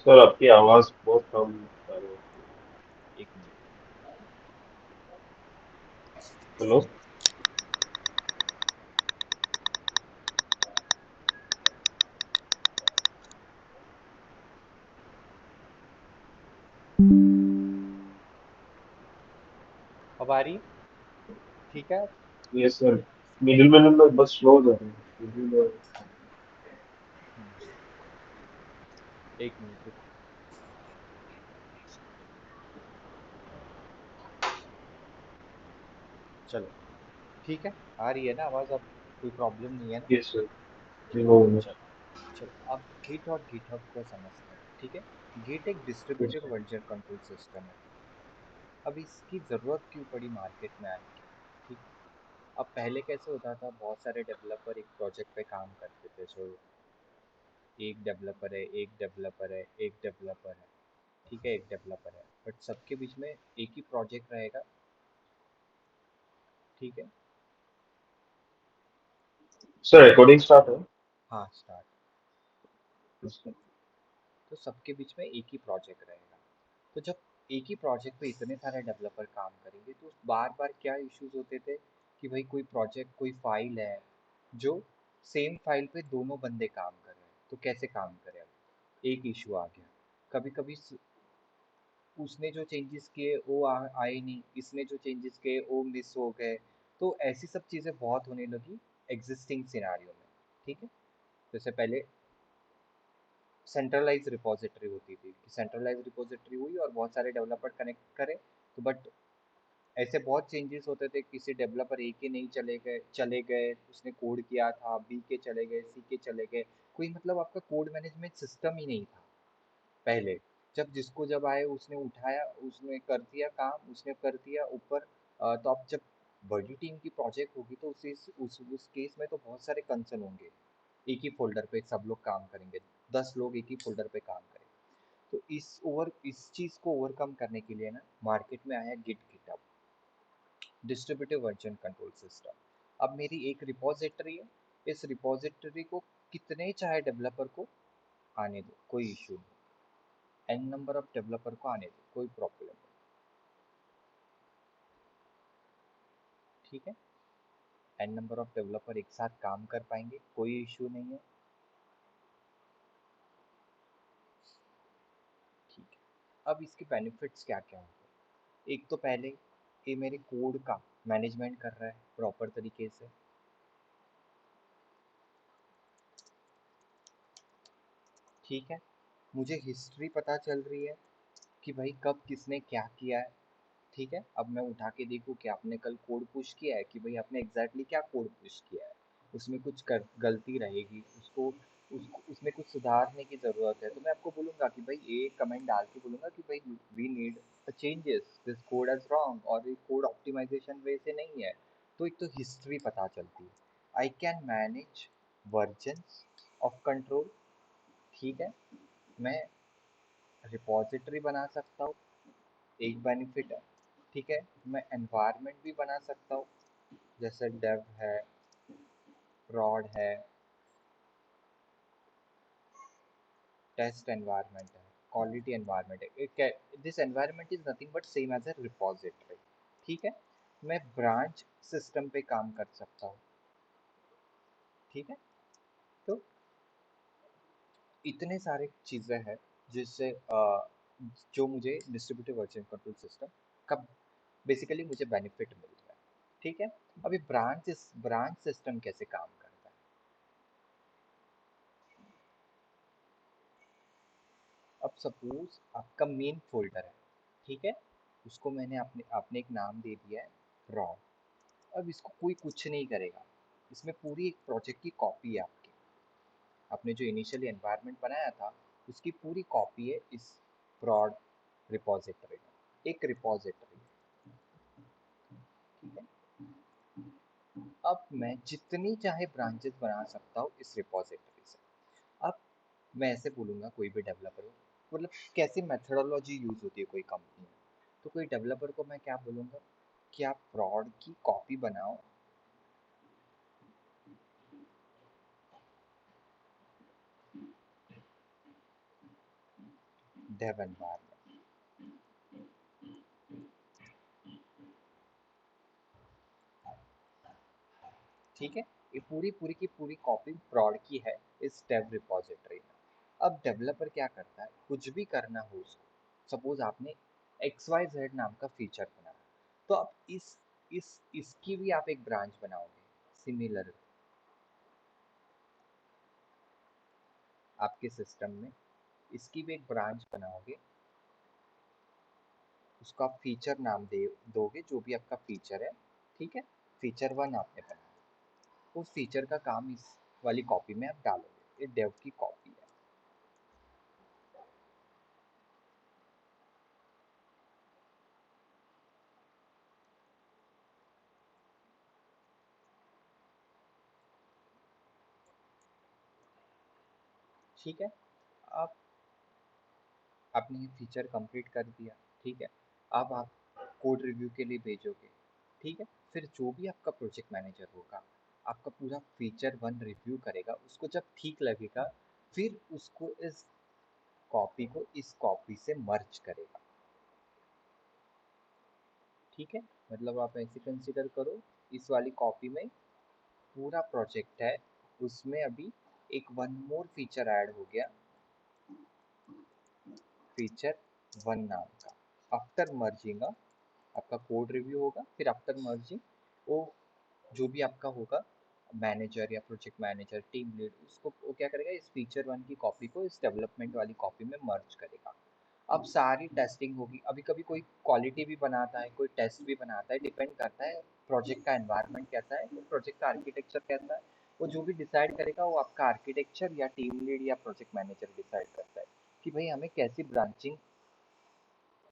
Sir आपकी आवाज़ बहुत कम आ रही है। एक मिनट। हेलो। अब आ रही है? ठीक है। Yes sir. मिडिल में बस स्लो हो जा रही है मिडिल में। एक मिनट रुको। चलो, ठीक है। आ रही है ना आवाज़ अब? कोई प्रॉब्लम नहीं है ना? Yes sir. जी वो चलो चलो, अब गिट और गिटहब को समझते हैं। ठीक है। गिट एक yes distributed sir. Version control system है। अब इसकी ज़रूरत क्यों पड़ी मार्केट में आने की? ठीक है। अब पहले कैसे होता था, बहुत सारे डेवलपर एक प्रोजेक्ट पे काम करते थे। सो एक डेवलपर है, एक डेवलपर है, एक डेवलपर है। ठीक है, एक डेवलपर है, बट सबके बीच में एक ही प्रोजेक्ट रहेगा। ठीक है। सर रिकॉर्डिंग स्टार्ट है। हाँ, स्टार्ट। Yes sir. तो सबके बीच में एक ही प्रोजेक्ट रहेगा। तो जब एक ही प्रोजेक्ट पे इतने सारे डेवलपर काम करेंगे तो बार बार क्या इश्यूज होते थे कि भाई कोई प्रोजेक्ट, कोई फाइल है जो सेम फाइल पे दोनों बंदे काम कर रहे हैं, तो कैसे काम करें? अब एक इशू आ गया। कभी कभी उसने जो चेंजेस किए वो आए नहीं, इसने जो चेंजेस किए वो मिस हो गए। तो ऐसी सब चीज़ें बहुत होने लगी एग्जिस्टिंग सिनारियो में। ठीक है। जैसे पहले सेंट्रलाइज रिपोजिटरी होती थी कि सेंट्रलाइज रिपोजिटरी हुई और बहुत सारे डेवलपर कनेक्ट करे। तो बट ऐसे बहुत चेंजेस होते थे, किसी डेवलपर ए के नहीं चले गए, उसने कोड किया था, बी के चले गए, सी के चले गए। कोई मतलब आपका कोड मैनेजमेंट सिस्टम ही नहीं था पहले। जब आए उसने उठाया, उसने कर दिया काम, उसने कर दिया ऊपर। तो अब जब बड़ी टीम की प्रोजेक्ट होगी तो उस केस में तो बहुत सारे कंसर्न होंगे। एक ही फ़ोल्डर पे सब लोग काम करेंगे, 10 लोग एक ही फ़ोल्डर पे काम करेंगे। तो इस चीज़ को ओवरकम करने के लिए ना मार्केट में आया GitHub, distributive version control system. अब मेरी एक रिपॉजिटरी है, इस रिपॉजिटरी को कितने चाहे डेवलपर को आने दो, कोई इशू नहीं। एन नंबर ऑफ डेवलपर को आने दो, कोई प्रॉब्लम नहीं। ठीक है। एन नंबर ऑफ डेवलपर एक साथ काम कर पाएंगे, कोई इशू नहीं है। ठीक है। अब इसके बेनिफिट्स क्या क्या होंगे? एक तो पहले ये मेरे कोड का मैनेजमेंट कर रहा है प्रॉपर तरीके से। ठीक है। मुझे हिस्ट्री पता चल रही है कि भाई कब किसने क्या किया है। ठीक है। अब मैं उठा के देखूँ कि आपने कल कोड पुश किया है, कि भाई आपने एग्जैक्टली क्या कोड पुश किया है। उसमें कुछ गलती रहेगी, उसमें कुछ सुधारने की ज़रूरत है, तो मैं आपको बोलूँगा कि भाई ये कमेंट डाल के बोलूँगा कि भाई we need changes, this code is wrong, और ये कोड ऑप्टिमाइजेशन वे से नहीं है। तो एक तो हिस्ट्री पता चलती है। I can manage versions of control. ठीक है। मैं रिपॉजिटरी बना सकता हूँ, एक बेनिफिट है। ठीक है। मैं एनवायरनमेंट भी बना सकता हूँ, जैसे डेव है, prod है, टेस्ट एनवायरनमेंट है, क्वालिटी एनवायरनमेंट है। This environment is nothing but same as a repository. ठीक है। मैं ब्रांच सिस्टम पे काम कर सकता हूँ। ठीक है। तो इतने सारे चीज़ें हैं जिससे जो मुझे डिस्ट्रीब्यूटिव वर्जन कंट्रोल सिस्टम का बेसिकली मुझे बेनिफिट मिल रहा है। ठीक है। अभी ब्रांच सिस्टम कैसे काम करता है? अब सपोज आपका मेन फोल्डर है। ठीक है। उसको आपने आपने एक नाम दे दिया है रॉ। अब इसको कोई कुछ नहीं करेगा, इसमें पूरी एक प्रोजेक्ट की कॉपी है आपकी। आपने जो इनिशियली एनवायरनमेंट बनाया था उसकी पूरी कॉपी है इस प्रॉड रिपॉजिटरी में, एक रिपॉजिटरी। ठीक है। अब मैं जितनी चाहे ब्रांचेस बना सकता हूँ इस रिपॉजिटरी से। अब मैं ऐसे बोलूँगा कोई भी डेवलपर हो, मतलब कैसी मेथडोलॉजी यूज़ होती है कोई कंपनी में, तो कोई डेवलपर को मैं क्या बोलूँगा कि आप प्रॉड की कॉपी बनाओ। Dev environment. ठीक है, ये पूरी पूरी की पूरी कॉपी प्रॉड की है इस डेव रिपोजिटरी में। अब डेवलपर क्या करता है, कुछ भी करना हो उसको, सपोज आपने XYZ नाम का फीचर बनाया, तो अब इसकी भी आप एक ब्रांच बनाओगे सिमिलर आपके सिस्टम में, इसकी भी एक ब्रांच बनाओगे, उसका आप फीचर नाम दे दोगे, जो भी आपका फीचर है। ठीक है, फीचर 1 आपने बनाया, उस फीचर का काम इस वाली कॉपी में आप डालोगे, ये डेव की कॉपी है। ठीक है, अब आपने ये फीचर कंप्लीट कर दिया। ठीक है, अब आप कोड रिव्यू के लिए भेजोगे। ठीक है, फिर जो भी आपका प्रोजेक्ट मैनेजर होगा, आपका पूरा फीचर 1 रिव्यू करेगा, उसको जब ठीक लगेगा, फिर उसको इस कॉपी को इस कॉपी से मर्ज करेगा। ठीक है, मतलब आप ऐसे कंसीडर करो, इस वाली कॉपी में पूरा प्रोजेक्ट है, उसमें अभी एक वन मोर फीचर ऐड हो गया, फीचर 1 नाम का। आफ्टर मर्जिंग आपका कोड रिव्यू होगा, फिर आफ्टर मर्जिंग वो जो भी आपका होगा मैनेजर या प्रोजेक्ट मैनेजर टीम लीड, उसको वो क्या करेगा, इस फीचर 1 की कॉपी को इस डेवलपमेंट वाली कॉपी में मर्ज करेगा। अब सारी टेस्टिंग होगी, अभी कभी कोई क्वालिटी भी बनाता है, कोई टेस्ट भी बनाता है, डिपेंड करता है प्रोजेक्ट का एनवायरनमेंट कैसा है, प्रोजेक्ट का आर्किटेक्चर कैसा है, वो जो भी डिसाइड करेगा वो आपका आर्किटेक्चर या टीम लीड या प्रोजेक्ट मैनेजर डिसाइड करता है कि भाई हमें कैसी ब्रांचिंग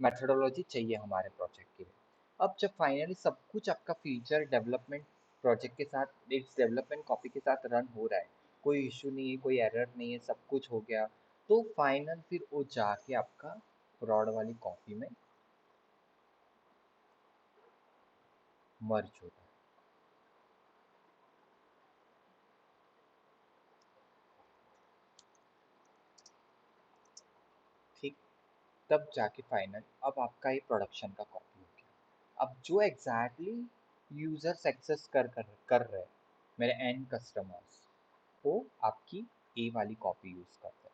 मेथोडोलॉजी चाहिए हमारे प्रोजेक्ट के लिए। अब जब फाइनली सब कुछ आपका फीचर डेवलपमेंट प्रोजेक्ट के साथ इस डेवलपमेंट कॉपी के साथ रन हो रहा है, कोई इशू नहीं है, कोई एरर नहीं है, सब कुछ हो गया, तो फाइनल फिर वो जाके आपका प्रॉड वाली कॉपी में मर्ज होता है। ठीक, तब जाके फाइनल अब आपका ये प्रोडक्शन का कॉपी हो गया। अब जो एग्जैक्टली यूजर्स एक्सेस कर रहे हैं, मेरे एंड कस्टमर्स, वो आपकी ए वाली कॉपी यूज करते हैं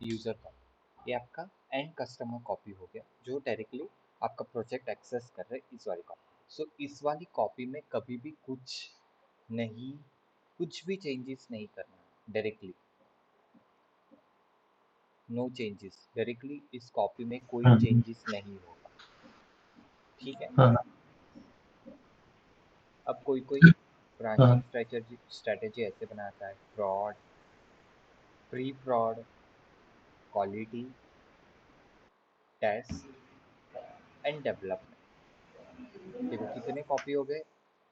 यूजर का। ये आपका एंड कस्टमर कॉपी हो गया, जो डायरेक्टली आपका प्रोजेक्ट एक्सेस कर रहे हैं इस वाली कॉपी। सो इस वाली कॉपी में कभी भी नहीं कुछ भी चेंजेस नहीं करना, डायरेक्टली नो चेंजेस, डायरेक्टली इस कॉपी में कोई हम्म, चेंजेस नहीं होगा। ठीक है, हाँ, अब कोई कोई ब्रांचिंग हाँ, स्ट्रेटेजी ऐसे बनाता है, prod, pre prod, quality, test and development. देखो कितने कॉपी हो गए,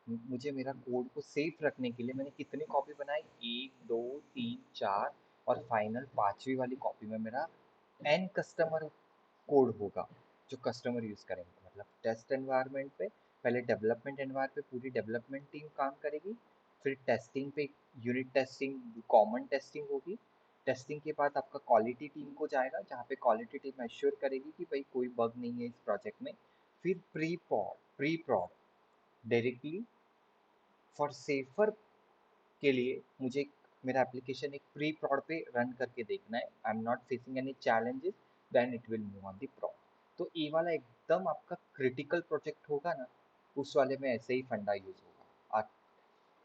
मुझे मेरा कोड को सेफ रखने के लिए मैंने कितनी कॉपी बनाई, 1 2 3 4, और फाइनल 5वीं वाली कॉपी में मेरा एंड कस्टमर कोड होगा, जो कस्टमर यूज करेंगे। मतलब टेस्ट एनवायरनमेंट पे पहले डेवलपमेंट एनवायरनमेंट पे पूरी डेवलपमेंट टीम काम करेगी, फिर टेस्टिंग पे यूनिट टेस्टिंग, कॉमन टेस्टिंग होगी। टेस्टिंग के बाद आपका क्वालिटी टीम को जाएगा, जहाँ पे क्वालिटी टीम एश्योर करेगी कि भाई कोई बग नहीं है इस प्रोजेक्ट में। फिर pre prod directly for safer के लिए मुझे मेरा एप्लीकेशन एक प्री प्रॉड पे रन करके देखना है, I am not facing any challenges, then it will move on the prod. तो ये वाला एकदम आपका क्रिटिकल प्रोजेक्ट होगा ना, उस वाले में ऐसे ही फंडा यूज होगा।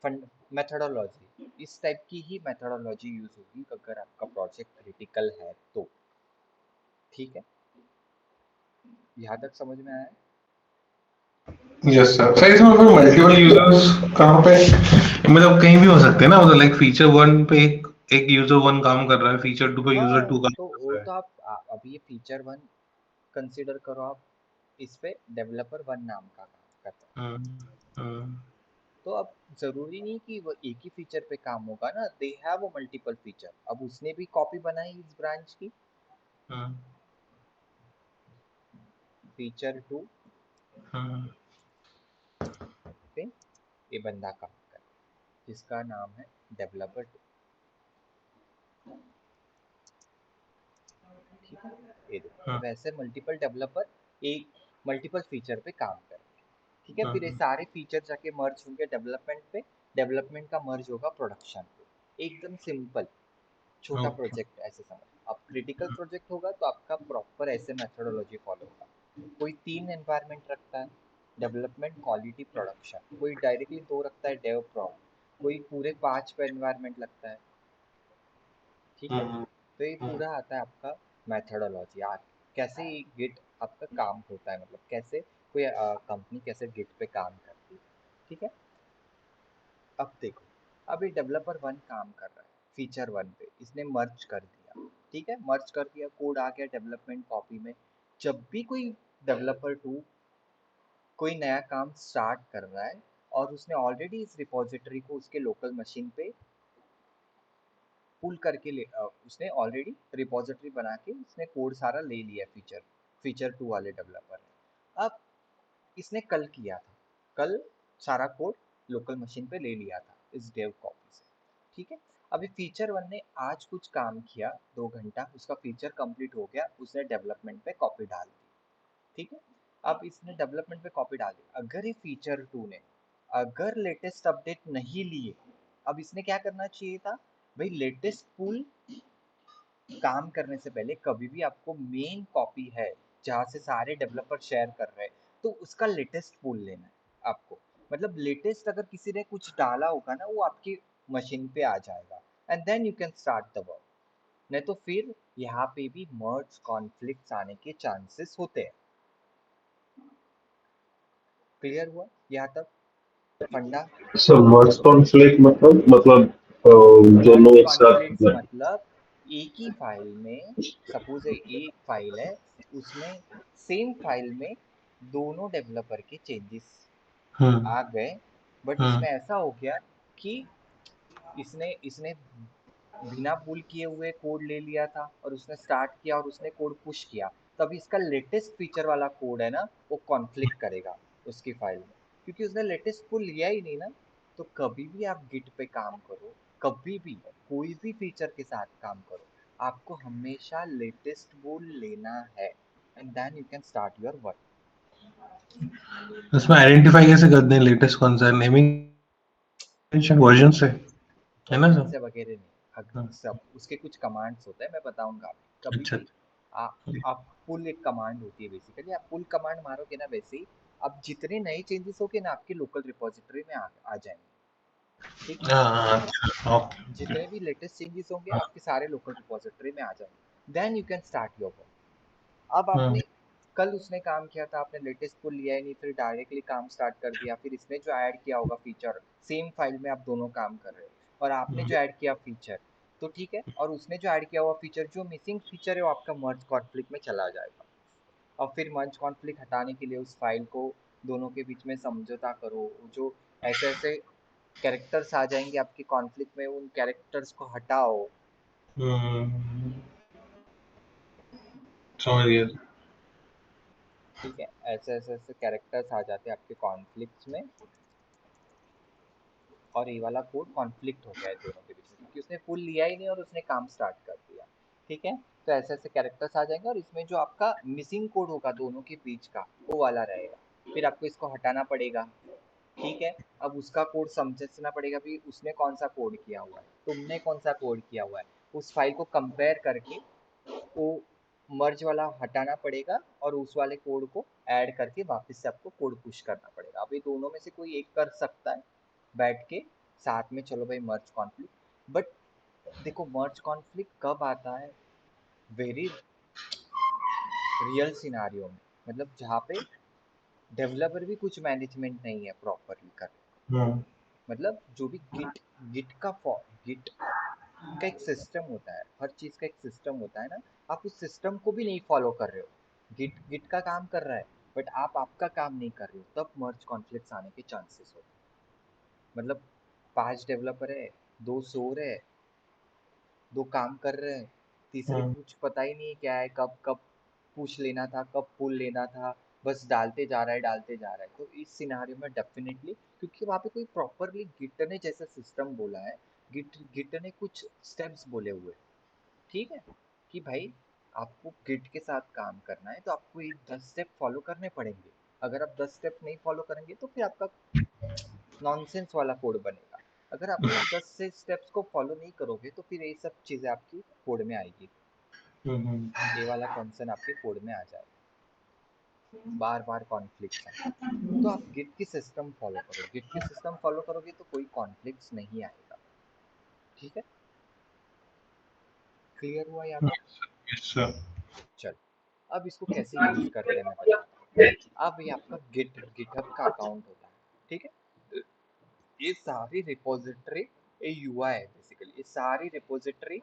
फंड मेथोडोलॉजी इस टाइप की ही मेथोडोलॉजी यूज होगी अगर आपका प्रोजेक्ट क्रिटिकल है तो। ठीक है, यहाँ तक समझ में आया? Yes sir. सर इसमें फिर मल्टीपल यूजर्स कहाँ पे, मतलब कहीं भी हो सकते हैं ना, मतलब लाइक फीचर वन पे एक यूजर वन काम कर रहा है, फीचर टू पे यूजर हाँ, टू काम तो कर वो रहा है। तो आप अभी ये फीचर 1 कंसिडर करो, आप इस पे डेवलपर 1 नाम का काम करता है। हम्म, हम्म, तो अब जरूरी नहीं कि वो एक ही फीचर पे काम होगा ना, दे हैव मल्टीपल फीचर। अब उसने भी कॉपी बनाई इस ब्रांच की, हम्म, फीचर 2, हम्म, ये बंदा काम करे, जिसका नाम है डेवलपर 2। ठीक है, ये देखो, अब ऐसे मल्टीपल डेवलपर एक मल्टीपल फीचर पे काम करेंगे। ठीक है, फिर ये सारे फीचर जाके मर्ज होंगे डेवलपमेंट पे, डेवलपमेंट का मर्ज होगा प्रोडक्शन पे। एकदम सिंपल छोटा ओके। प्रोजेक्ट ऐसे समझ। अब क्रिटिकल प्रोजेक्ट होगा तो आपका प्रॉपर ऐसे मेथोडोलॉजी फॉलो होगा। कोई 3 एनवायरनमेंट रखता है, डेवलपमेंट, क्वालिटी, प्रोडक्शन। कोई डायरेक्टली 2 रखता है, डेव प्रोड। कोई पूरे 5 पे एनवायरनमेंट लगता है। ठीक है, तो ये पूरा आता है आपका मेथोडोलॉजी। आप कैसे गिट आपका काम होता है, मतलब कैसे कोई कंपनी कैसे गिट पे काम करती है। ठीक है, अब देखो, अभी डेवलपर 1 काम कर रहा है फीचर 1 पे, इसने मर्ज कर दिया। ठीक है, मर्ज कर दिया, कोड आ गया डेवलपमेंट कॉपी में। जब भी कोई डेवलपर 2 कोई नया काम स्टार्ट कर रहा है और उसने ऑलरेडी इस रिपोजिटरी को उसके लोकल मशीन पे पुल करके उसने ऑलरेडी रिपोजिटरी बना के उसने कोड सारा ले लिया फीचर फीचर 2 वाले डेवलपर ने। अब इसने कल किया था, कल सारा कोड लोकल मशीन पे ले लिया था इस डेव कॉपी से। ठीक है, अभी फीचर 1 ने आज कुछ काम किया, 2 घंटा, उसका फीचर कंप्लीट हो गया, उसने डेवलपमेंट पे कॉपी डाल दी। ठीक है, अब इसने डेवलपमेंट पे कॉपी डाल दी। अगर ये फीचर 2 ने अगर लेटेस्ट अपडेट नहीं लिए, अब इसने क्या करना चाहिए था भाई, लेटेस्ट पुल काम करने से पहले कभी भी आपको मेन कॉपी है जहाँ से सारे डेवलपर शेयर कर रहे हैं, तो उसका लेटेस्ट पुल लेना है आपको। मतलब लेटेस्ट अगर किसी ने कुछ डाला होगा ना, वो आपकी मशीन पे आ जाएगा, and then you can start the work. नहीं तो फिर यहाँ पे भी मर्ज कॉन्फ्लिक्ट्स आने के चांसेस होते हैं। क्लियर हुआ यहाँ तक फंडा? सर मर्ज कॉन्फ्लिक्ट मतलब मर्ज दोनों एक कॉन्फ्लिक्ट्स साथ। मतलब एक ही फाइल में, सपोज एक फाइल है, उसमें सेम फाइल में दोनों डेवलपर के चेंजेस आ गए, बट उसमें ऐसा हो गया कि इसने इसने बिना पुल किए हुए कोड ले लिया था और उसने स्टार्ट किया और उसने कोड पुश किया। तभी इसका लेटेस्ट फीचर वाला कोड है ना, वो कॉन्फ्लिक्ट करेगा उसकी फाइल में, क्योंकि उसने लेटेस्ट पुल लिया ही नहीं ना। तो कभी भी आप गिट पे काम करो, कभी भी कोई भी फीचर के साथ काम करो, आपको हमेशा लेटेस्ट पुल लेना है, and then you can start your work. इसमें आइडेंटिफाई कैसे करते हैं लेटेस्ट कौन सा नेमिंग वर्जन से, है ना वर्जन सर? से वगैरह नहीं, सब उसके कुछ कमांड्स होते हैं, मैं बताऊंगा आपको कभी अच्छा। भी। आ, आप पुल एक कमांड होती है बेसिकली, आप पुल कमांड मारोगे ना, वैसे ही अब जितने नए चेंजेस होंगे ना आपके लोकल रिपोजिटरी में आ जाएंगे। ठीक है, हाँ, ओके ओके। जितने भी लेटेस्ट चेंजेस होंगे आपके सारे लोकल रिपोजिटरी में आ जाएंगे, then you can start your work. अब आपने कल उसने काम किया था, आपने लेटेस्ट पुल लिया ही नहीं, फिर डायरेक्टली काम स्टार्ट कर दिया, फिर इसने जो ऐड किया होगा फीचर, सेम फाइल में आप दोनों काम कर रहे हो, और आपने जो ऐड किया फीचर, तो ठीक है, और उसने जो ऐड किया हुआ फीचर, जो मिसिंग फीचर है वो आपका मर्ज कॉन्फ्लिक्ट में चला जाएगा। और फिर मर्ज कॉन्फ्लिक्ट हटाने के लिए उस फाइल को दोनों के बीच में समझौता करो। जो ऐसे ऐसे कैरेक्टर्स आ जाएंगे आपके कॉन्फ्लिक्ट में, उन कैरेक्टर्स को हटाओ। समझ गया। ठीक है, ऐसे ऐसे ऐसे कैरेक्टर्स आ जाते हैं आपके कॉन्फ्लिक्ट्स में, और ये वाला कोड कॉन्फ्लिक्ट हो गया है दोनों के बीच में, क्योंकि उसने फुल लिया ही नहीं और उसने काम स्टार्ट कर दिया। ठीक है, तो ऐसे ऐसे कैरेक्टर्स आ जाएंगे, और इसमें जो आपका मिसिंग कोड होगा दोनों के बीच का, वो वाला रहेगा। फिर आपको इसको हटाना पड़ेगा। ठीक है, अब उसका कोड समझना पड़ेगा भी, उसने कौन सा कोड किया हुआ है, तुमने कौन सा कोड किया हुआ है, उस फाइल को कंपेयर करके वो मर्ज वाला हटाना पड़ेगा, और उस वाले कोड को ऐड करके वापस से आपको कोड पुश करना पड़ेगा। अभी दोनों में से कोई एक कर सकता है बैठ के साथ में, चलो भाई मर्ज कॉन्फ्लिक्ट। बट देखो, मर्ज कॉन्फ्लिक्ट कब आता है, वेरी रियल सिनारियो में, मतलब जहाँ पे डेवलपर भी कुछ मैनेजमेंट नहीं है प्रॉपरली कर रहे। मतलब जो भी गिट गिट का गिट का एक सिस्टम होता है, हर चीज का एक सिस्टम होता है ना, आप उस सिस्टम को भी नहीं फॉलो कर रहे हो। गिट गिट का काम कर रहा है, बट आप आपका काम नहीं कर रहे हो, तब मर्ज कॉन्फ्लिक्ट्स आने के चांसेस होते हैं। मतलब 5 डेवलपर है, 2 सो रहे हैं, 2 काम कर रहे हैं, तीसरे को कुछ पता ही नहीं है क्या है, कब कब पुश लेना था, कब पुल लेना था, बस डालते जा रहा है। तो इस सिनारियो में डेफिनेटली, क्योंकि वहाँ पे कोई प्रॉपरली गिट ने जैसा सिस्टम बोला है, गिट ने कुछ स्टेप्स बोले हुए, ठीक है, कि भाई आपको गिट के साथ काम करना है तो आपको ये 10 स्टेप फॉलो करने पड़ेंगे। अगर आप 10 स्टेप नहीं फॉलो करेंगे तो फिर आपका नॉनसेंस वाला कोड बनेगा। अगर आप वो 10 से स्टेप्स को फॉलो नहीं करोगे तो फिर ये सब चीज़ें आपकी कोड में आएगी, ये वाला कंसर्न आपके कोड में आ जाएगा, बार बार कॉन्फ्लिक्ट्स आए। तो आप गिट की सिस्टम फॉलो करो, गिट की सिस्टम फॉलो करोगे तो कोई कॉन्फ्लिक्ट्स नहीं आएगा, ठीक है। क्लियर हुआ यहाँ तक? Yes sir. चलो, अब इसको कैसे यूज करते हैं मैं बताता हूँ। अब ये आपका गिटहब का अकाउंट होता है, ठीक है। ये सारी रिपोजिटरी, ये यूआई है बेसिकली, ये सारी रिपोजिटरी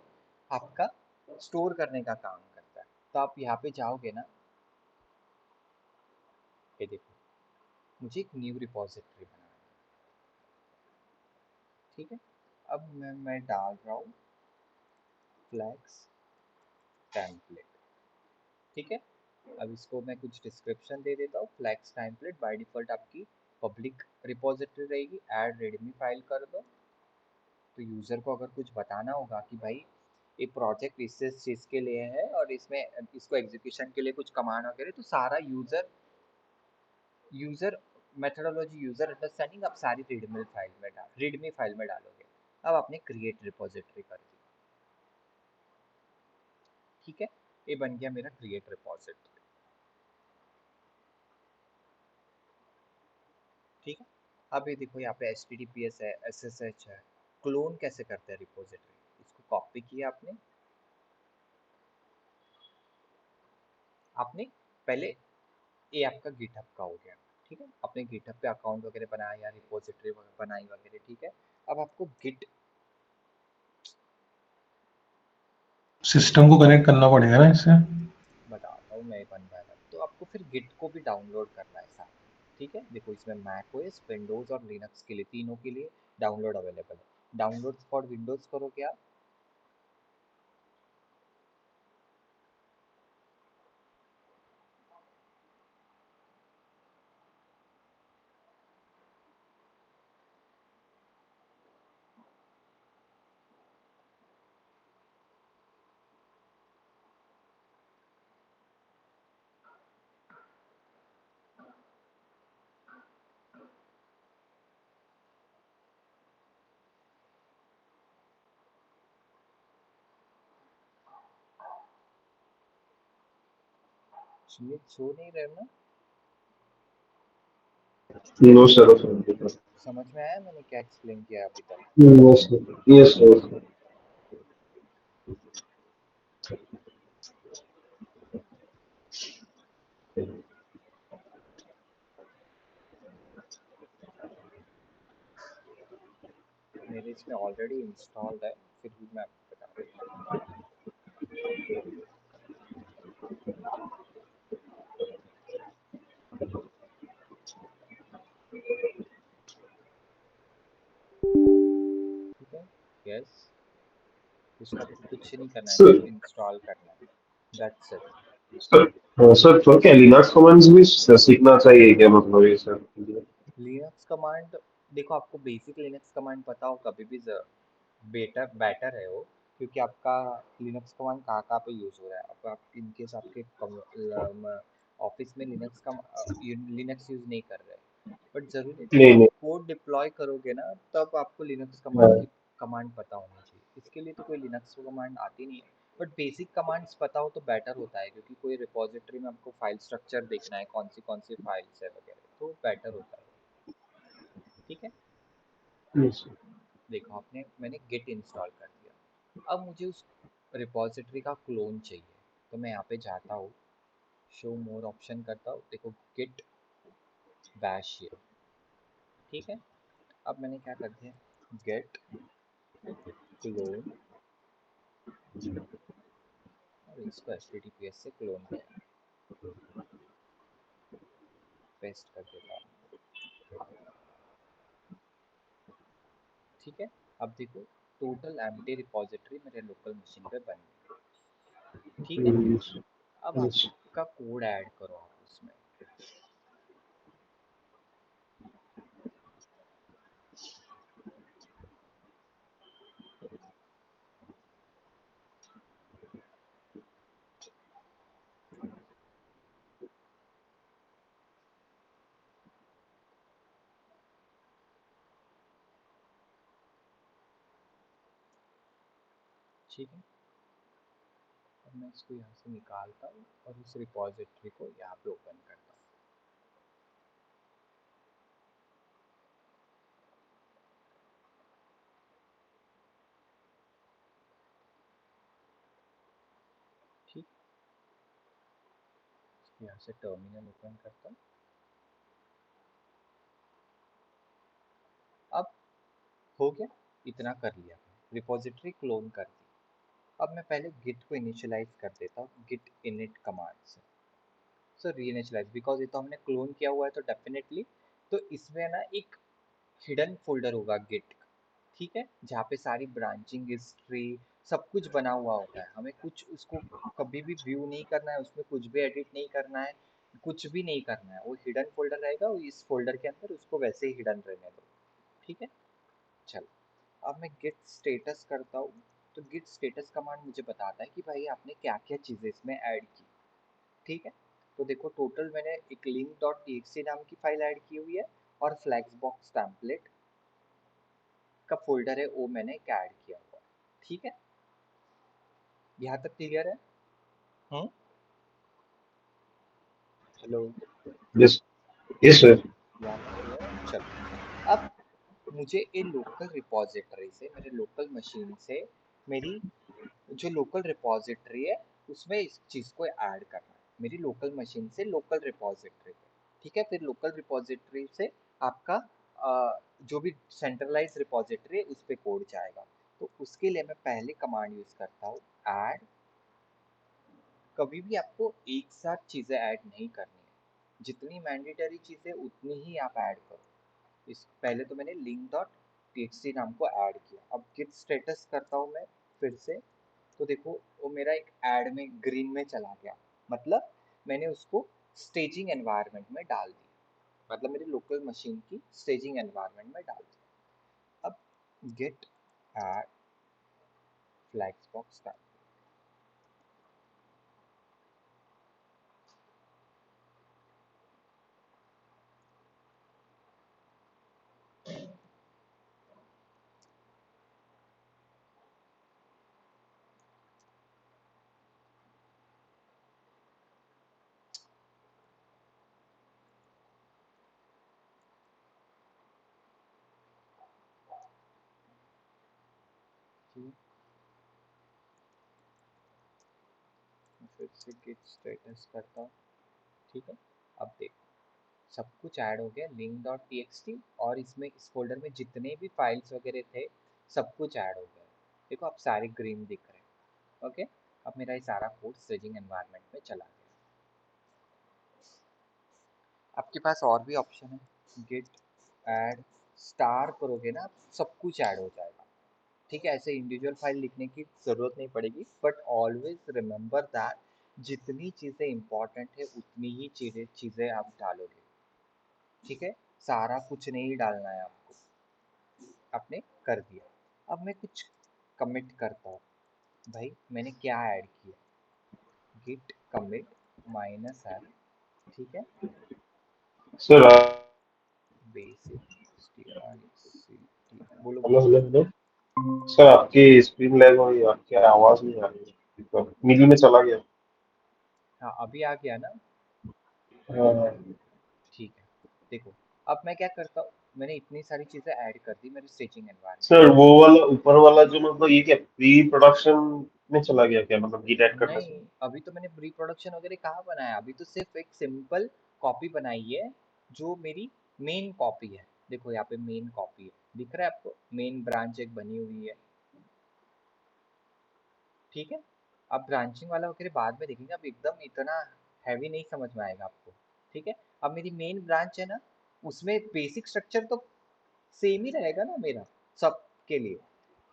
आपका स्टोर करने का काम करता है। तो आप यहाँ पे जाओगे ना, ये देखो, मुझे एक न्यू रिपोजिटरी बनाना है, ठीक है। अब मैं डाल रहा हूँ फ्लैक्स टेम्पलेट, ठीक है। अब इसको मैं कुछ डिस्क्रिप्शन दे देता हूँ। फ्लैक्स टेम्पलेट बाय डिफॉल्ट आपकी पब्लिक रिपोजिटरी रहेगी, ऐड रेडमी फाइल कर दो। तो यूज़र को अगर कुछ बताना होगा कि भाई ये प्रोजेक्ट इस चीज़ के लिए है और इसमें इसको एग्जीक्यूशन के लिए कुछ कमांड वगैरह, तो सारा user user methodology, user understanding आप सारी रीडमी फाइल में डालोगे। अब आपने क्रिएट रिपोजिटरी कर दी, ठीक है। ये बन गया मेरा क्रिएट रिपोजिटरी, ठीक है। अब ये देखो, यहाँ पे HTTPS है, SSH है। क्लोन कैसे करते हैं रिपोजिटरी, इसको कॉपी किया आपने, आपने पहले, ये आपका गिटहब का हो गया, ठीक है। आपने गिटहब पे अकाउंट वगैरह बनाया, रिपोजिटरी बनाई वगैरह, ठीक है। अब आपको गिट, सिस्टम को कनेक्ट करना पड़ेगा ना इससे। बताता हूँ मैं बन रहा है, तो आपको फिर गिट को भी डाउनलोड करना है साथ में, ठीक है। देखो, इसमें मैक ओएस, विंडोज़ और लिनक्स के लिए, तीनों के लिए डाउनलोड अवेलेबल है। डाउनलोड फॉर विंडोज़ करोगे आप, सुमित सो नहीं रहे हो ना? No sir. समझ में आया मैंने क्या एक्सप्लेन किया अभी तक? Yes yes sir. मेरे इसमें ऑलरेडी इंस्टॉल्ड है, फिर भी मैं आपको बता देता हूँ। ठीक है, यस। इसको आपको कुछ नहीं करना है, सर सिर्फ इंस्टॉल करना है, दैट्स इट। सर सर क्या लिनक्स कमांड्स भी सीखना चाहिए क्या, मतलब ये सर? लिनक्स कमांड, देखो, आपको बेसिक लिनक्स कमांड पता हो कभी भी बेटर बेटर है वो, क्योंकि आपका लिनक्स कमांड कहाँ कहाँ पे यूज़ हो रहा है। अब आप इनकेस आपके ऑफिस में लिनक्स यूज़ नहीं कर रहे, बट ज़रूरी जब नहीं आप नहीं। कोड डिप्लॉय करोगे ना, तब आपको लिनक्स कमांड हाँ, की कमांड पता होनी चाहिए। इसके लिए तो कोई लिनक्स कमांड आती नहीं है, बट बेसिक कमांड्स पता हो तो बेटर होता है, क्योंकि कोई रिपोजिटरी में आपको फाइल स्ट्रक्चर देखना है, कौन सी फाइल्स है वगैरह, तो बेटर होता है, ठीक है। yes, देखो, मैंने गिट इंस्टॉल कर दिया। अब मुझे उस रिपॉजिटरी का क्लोन चाहिए, तो मैं यहाँ पे जाता हूँ, शो मोर ऑप्शन करता हूँ, देखो गिट बैश ये, ठीक है। अब मैंने क्या कर दिया, गेट क्लोन, और इसको HTTPS से क्लोन किया, पेस्ट कर देता हूँ, ठीक है। अब देखो, टोटल एम्प्टी रिपॉजिटरी मेरे लोकल मशीन पे बन गई, ठीक है। yes, अब yes. आपका कोड ऐड करो आप उसमें, ठीक है। अब मैं इसको यहाँ से निकालता हूँ और इस रिपॉजिटरी को यहाँ पे ओपन करता हूँ। ठीक, यहाँ से टर्मिनल ओपन करता हूँ। अब हो गया, इतना कर लिया, रिपॉजिटरी क्लोन कर दी। अब मैं पहले गिट को इनिशियलाइज कर देता हूँ गिट इनिट कमांड से। सो रीइनिशियलाइज, बिकॉज ये तो हमने क्लोन किया हुआ है तो डेफिनेटली तो इसमें ना एक हिडन फोल्डर होगा गिट, ठीक है, जहाँ पे सारी ब्रांचिंग हिस्ट्री सब कुछ बना हुआ होता है। हमें कुछ उसको कभी भी व्यू नहीं करना है, उसमें कुछ भी एडिट नहीं करना है, कुछ भी नहीं करना है। वो हिडन फोल्डर रहेगा, वो इस फोल्डर के अंदर उसको वैसे ही हिडन रहने दो, ठीक है। चलो, अब मैं गिट स्टेटस करता हूँ। तो गिट स्टेटस कमांड मुझे बताता है कि भाई आपने क्या क्या चीज़ें इसमें ऐड की, ठीक है। तो देखो टोटल मैंने एक लिंक डॉट टीएक्सटी नाम की फाइल ऐड की हुई है और फ्लैक्स बॉक्स टेम्पलेट का फोल्डर है वो मैंने ऐड किया हुआ है, ठीक है। यहाँ तक क्लियर है? हम्म, हेलो, यस, यस सर। यहाँ तक क्लियर है। चलो, अब मुझे ये लोकल रिपॉजिटरी से, मेरे लोकल मशीन से, मेरी जो लोकल रिपॉजिटरी है उसमें इस चीज़ को ऐड करना है। मेरी लोकल मशीन से लोकल रिपॉजिटरी पे, ठीक है। फिर लोकल रिपॉजिटरी से आपका जो भी सेंट्रलाइज रिपॉजिटरी है उस पर कोड जाएगा। तो उसके लिए मैं पहले कमांड यूज़ करता हूँ ऐड। कभी भी आपको एक साथ चीज़ें ऐड नहीं करनी है, जितनी मैंडेटरी चीज़ें उतनी ही आप ऐड करो। इस पहले तो मैंने लिंक डॉट टीएक्सटी नाम को ऐड किया। अब गिट स्टेटस करता हूँ मैं फिर से। तो देखो वो मेरा एक ऐड में ग्रीन में चला गया, मतलब मैंने उसको स्टेजिंग एनवायरनमेंट में डाल दिया, मतलब मेरी लोकल मशीन की स्टेजिंग एनवायरनमेंट में डाल दिया। अब गेट ऐड फ्लैक्स बॉक्स डाल। ठीक, फिर से गेट स्टेटस करता हूँ, ठीक है। अब देखो सब कुछ ऐड हो गया लिंक डॉट टीएक्सटी, और इसमें इस फोल्डर में जितने भी फाइल्स वगैरह थे सब कुछ ऐड हो गया। देखो अब सारे ग्रीन दिख रहे हैं, ओके। अब मेरा ये सारा कोड स्टेजिंग एनवायरनमेंट में चला गया। आपके पास और भी ऑप्शन है, गिट ऐड स्टार करोगे ना सब कुछ ऐड हो जाएगा, ठीक है। ऐसे इंडिविजुअल फाइल लिखने की ज़रूरत नहीं पड़ेगी, बट ऑलवेज रिमेंबर दैट जितनी चीज़ें इंपॉर्टेंट है उतनी ही चीज़ें आप डालोगे, ठीक है। सारा कुछ नहीं डालना है आपको। आपने कर दिया। अब मैं कुछ कमिट करता हूँ, भाई मैंने क्या ऐड किया, गिट कमिट माइनस एल, ठीक है, सर बेसिक बोलो हेलो बोलो। Hello hello. सर आपकी स्क्रीन लैग हो रही है, आपकी आवाज नहीं आ रही है, तो मिडिल में चला गया। हाँ अभी आ गया ना, हाँ। ठीक है। देखो अब मैं क्या करता हूँ, मैंने इतनी सारी चीज़ें ऐड कर दी मेरे स्टिचिंग एनवायरनमेंट सर वो वाला ऊपर वाला जो मतलब ये क्या प्री प्रोडक्शन में चला गया क्या, मतलब गीट ऐड में। करने से? नहीं, अभी तो मैंने प्री प्रोडक्शन वगैरह कहाँ बनाया, अभी तो सिर्फ एक सिंपल कॉपी बनाई है जो मेरी मेन कॉपी है। देखो यहाँ पे मेन कॉपी है, दिख रहा है आपको, मेन ब्रांच एक बनी हुई है, ठीक है। अब ब्रांचिंग वाला वगैरह बाद में देखेंगे, अब एकदम इतना हैवी नहीं समझ में आएगा आपको, ठीक है। अब मेरी मेन ब्रांच है ना, उसमें बेसिक स्ट्रक्चर तो सेम ही रहेगा ना मेरा सब के लिए,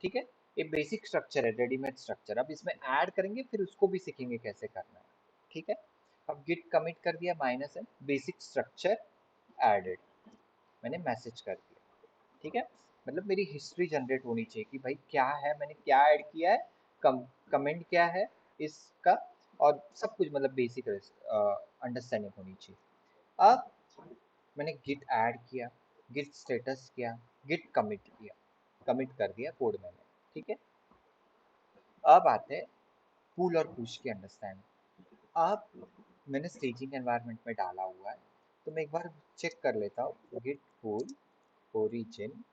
ठीक है। ये बेसिक स्ट्रक्चर है, रेडीमेड स्ट्रक्चर। अब इसमें ऐड करेंगे फिर उसको भी सीखेंगे कैसे करना है, ठीक है। अब गिट कमिट कर दिया माइनस है, बेसिक स्ट्रक्चर एडेड, मैंने मैसेज कर दिया, ठीक है। मतलब मेरी हिस्ट्री जनरेट होनी चाहिए कि भाई क्या है, मैंने क्या ऐड किया है, कमेंट क्या है इसका, और सब कुछ मतलब बेसिक अंडरस्टैंडिंग होनी चाहिए। अब मैंने गिट ऐड किया, गिट स्टेटस किया, गिट कमिट किया, कमिट कर दिया कोड मैंने, ठीक है। अब आते हैं पुल और पुश के अंडरस्टैंड। अब मैंने स्टेजिंग एनवायरनमेंट में डाला हुआ है, तो मैं एक बार चेक कर लेता हूँ गिट पुल ओरिजिन।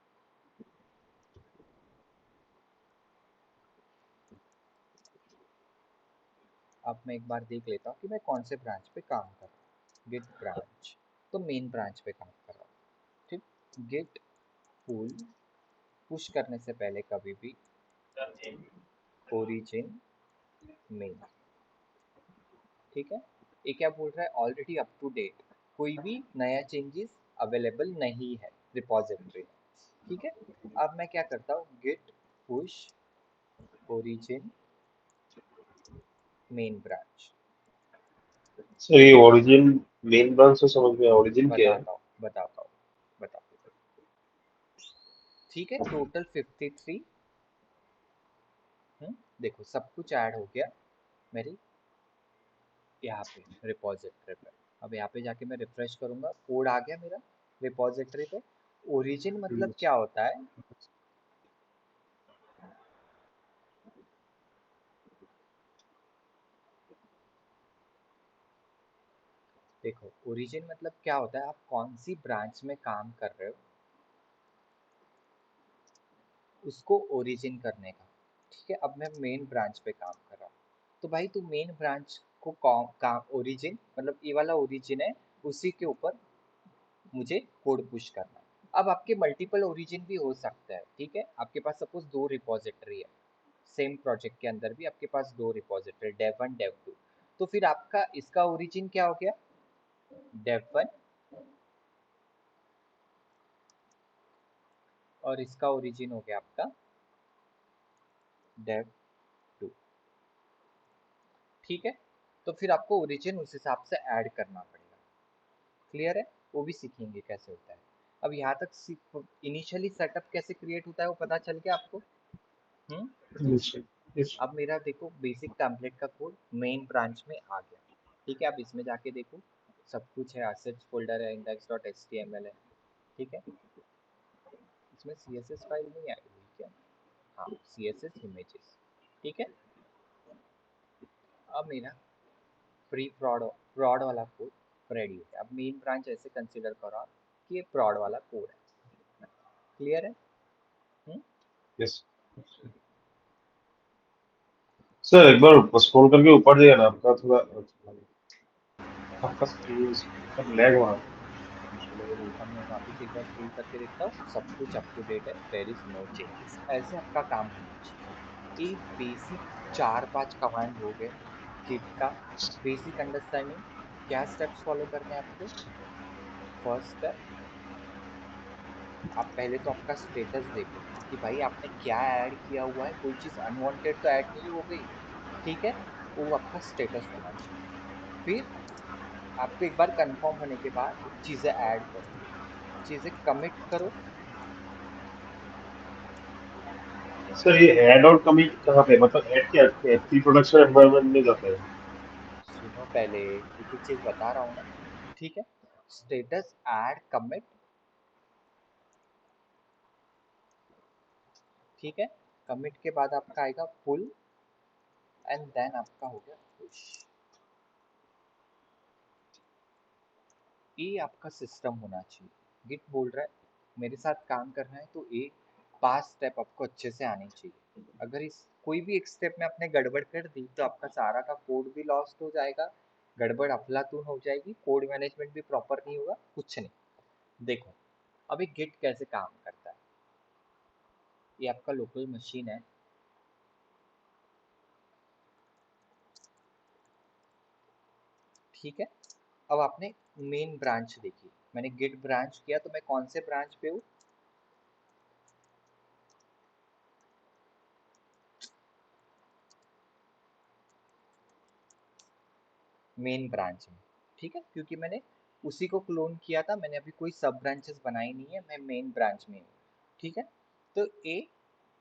अब मैं एक बार देख लेता हूँ कि मैं कौन से ब्रांच पे काम कर रहा हूँ। गिट ब्रांच, तो मेन ब्रांच पे काम कर रहा हूँ। ठीक, गिट पुल पुश करने से पहले कभी भी ओरिजिन मेन। ठीक है, ये क्या बोल रहा है, ऑलरेडी अप टू डेट, कोई भी नया चेंजेस अवेलेबल नहीं है रिपोजिटरी में। ठीक है, अब मैं क्या करता हूँ git push origin main branch. Sir ये ओरिजिन मेन ब्रांच से समझ में, ओरिजिन क्या है? बताता हूँ। ठीक है, टोटल 53। देखो सब कुछ ऐड हो गया मेरी यहाँ पे रिपोजिटरी पे। अब यहाँ पे जाके मैं रिफ्रेश करूंगा, कोड आ गया मेरा रिपोजिटरी पे। ओरिजिन मतलब क्या होता है, देखो ओरिजिन मतलब क्या होता है, आप कौन सी ब्रांच में काम कर रहे हो उसको ओरिजिन करने का। ठीक है, अब मैं मेन ब्रांच पे काम कर रहा हूँ, तो भाई तू मेन ब्रांच को काम ओरिजिन मतलब ये वाला ओरिजिन है, उसी के ऊपर मुझे कोड पुश करना है। अब आपके मल्टीपल ओरिजिन भी हो सकता है। ठीक है, आपके पास सपोज 2 रिपोजिटरी है, सेम प्रोजेक्ट के अंदर भी आपके पास 2 रिपोजिटरी डेव 1 डेव 2, तो फिर आपका इसका ओरिजिन क्या हो गया, डेव 1, और इसका ओरिजिन हो गया आपका डेव 2। ठीक है, तो फिर आपको ओरिजिन उस हिसाब से ऐड करना पड़ेगा। क्लियर है, वो भी सीखेंगे कैसे होता है। अब यहाँ तक इनिशियली सेटअप कैसे क्रिएट होता है वो पता चल गया आपको। हम्म इस अब मेरा देखो बेसिक टेम्पलेट का कोड मेन ब्रांच में आ गया। ठीक है, अब इसमें जाके देखो सब कुछ है, असेट्स फोल्डर है, index.html है। ठीक है, इसमें css फाइल नहीं आई हुई क्या, हाँ css इमेजेस। ठीक है, अब मेरा प्री प्रॉड वाला कोड रेडी हो गया। अब मेन ब्रांच ऐसे कंसिडर करो आप कि ये प्रॉड वाला कोड है। क्लियर है? हम्म? यस सर, एक बार स्क्रॉल करके ऊपर जाइए ना, आपका थोड़ा आपका स्क्रीन लैग हो रहा है। अब मैं वापस एक बार स्क्रॉल करके देखता हूँ, सब कुछ अप टू डेट है, देयर इज नो चेंजेस। ऐसे आपका काम होना चाहिए। ये बेसिक 4-5 कमांड हो गए गिट का बेसिक अंडरस्टैंडिंग। क्या स्टेप्स फॉलो करने हैं आपको। फर्स्ट स्टेप, आप पहले तो आपका स्टेटस देखो कि भाई आपने क्या ऐड किया हुआ है, कोई चीज़ अनवांटेड तो ऐड नहीं हो गई। ठीक है, वो आपका स्टेटस होना चाहिए। फिर आपको एक बार कंफर्म होने के बाद चीज़ें ऐड करो, चीज़ें कमिट करो। सर ये ऐड और कमिट कहाँ पे, मतलब ऐड क्या प्री प्रोडक्शन एनवायरनमेंट में जाता है? सुनो पहले, एक एक चीज़ बता रहा हूँ ना। ठीक है, स्टेटस ऐड कमिट। ठीक है, कमिट के बाद आपका आएगा पुल, एंड देन आपका हो गया पुश। ये आपका सिस्टम होना चाहिए। गिट बोल रहा है मेरे साथ काम करना है तो ये 5 स्टेप आपको अच्छे से आने चाहिए। अगर इस कोई भी एक स्टेप में आपने गड़बड़ कर दी तो आपका सारा का कोड भी लॉस्ट हो जाएगा, गड़बड़ अफलातून हो जाएगी, कोड मैनेजमेंट भी प्रॉपर नहीं होगा, कुछ नहीं। देखो अभी गिट कैसे काम करता है, ये आपका लोकल मशीन है। ठीक है, अब आपने मेन ब्रांच देखी, मैंने गिट ब्रांच किया तो मैं कौन से ब्रांच पे हूँ, मेन ब्रांच में। ठीक है, क्योंकि मैंने उसी को क्लोन किया था, मैंने अभी कोई सब ब्रांचेस बनाई नहीं है, मैं मेन ब्रांच में हूँ। ठीक है, तो ए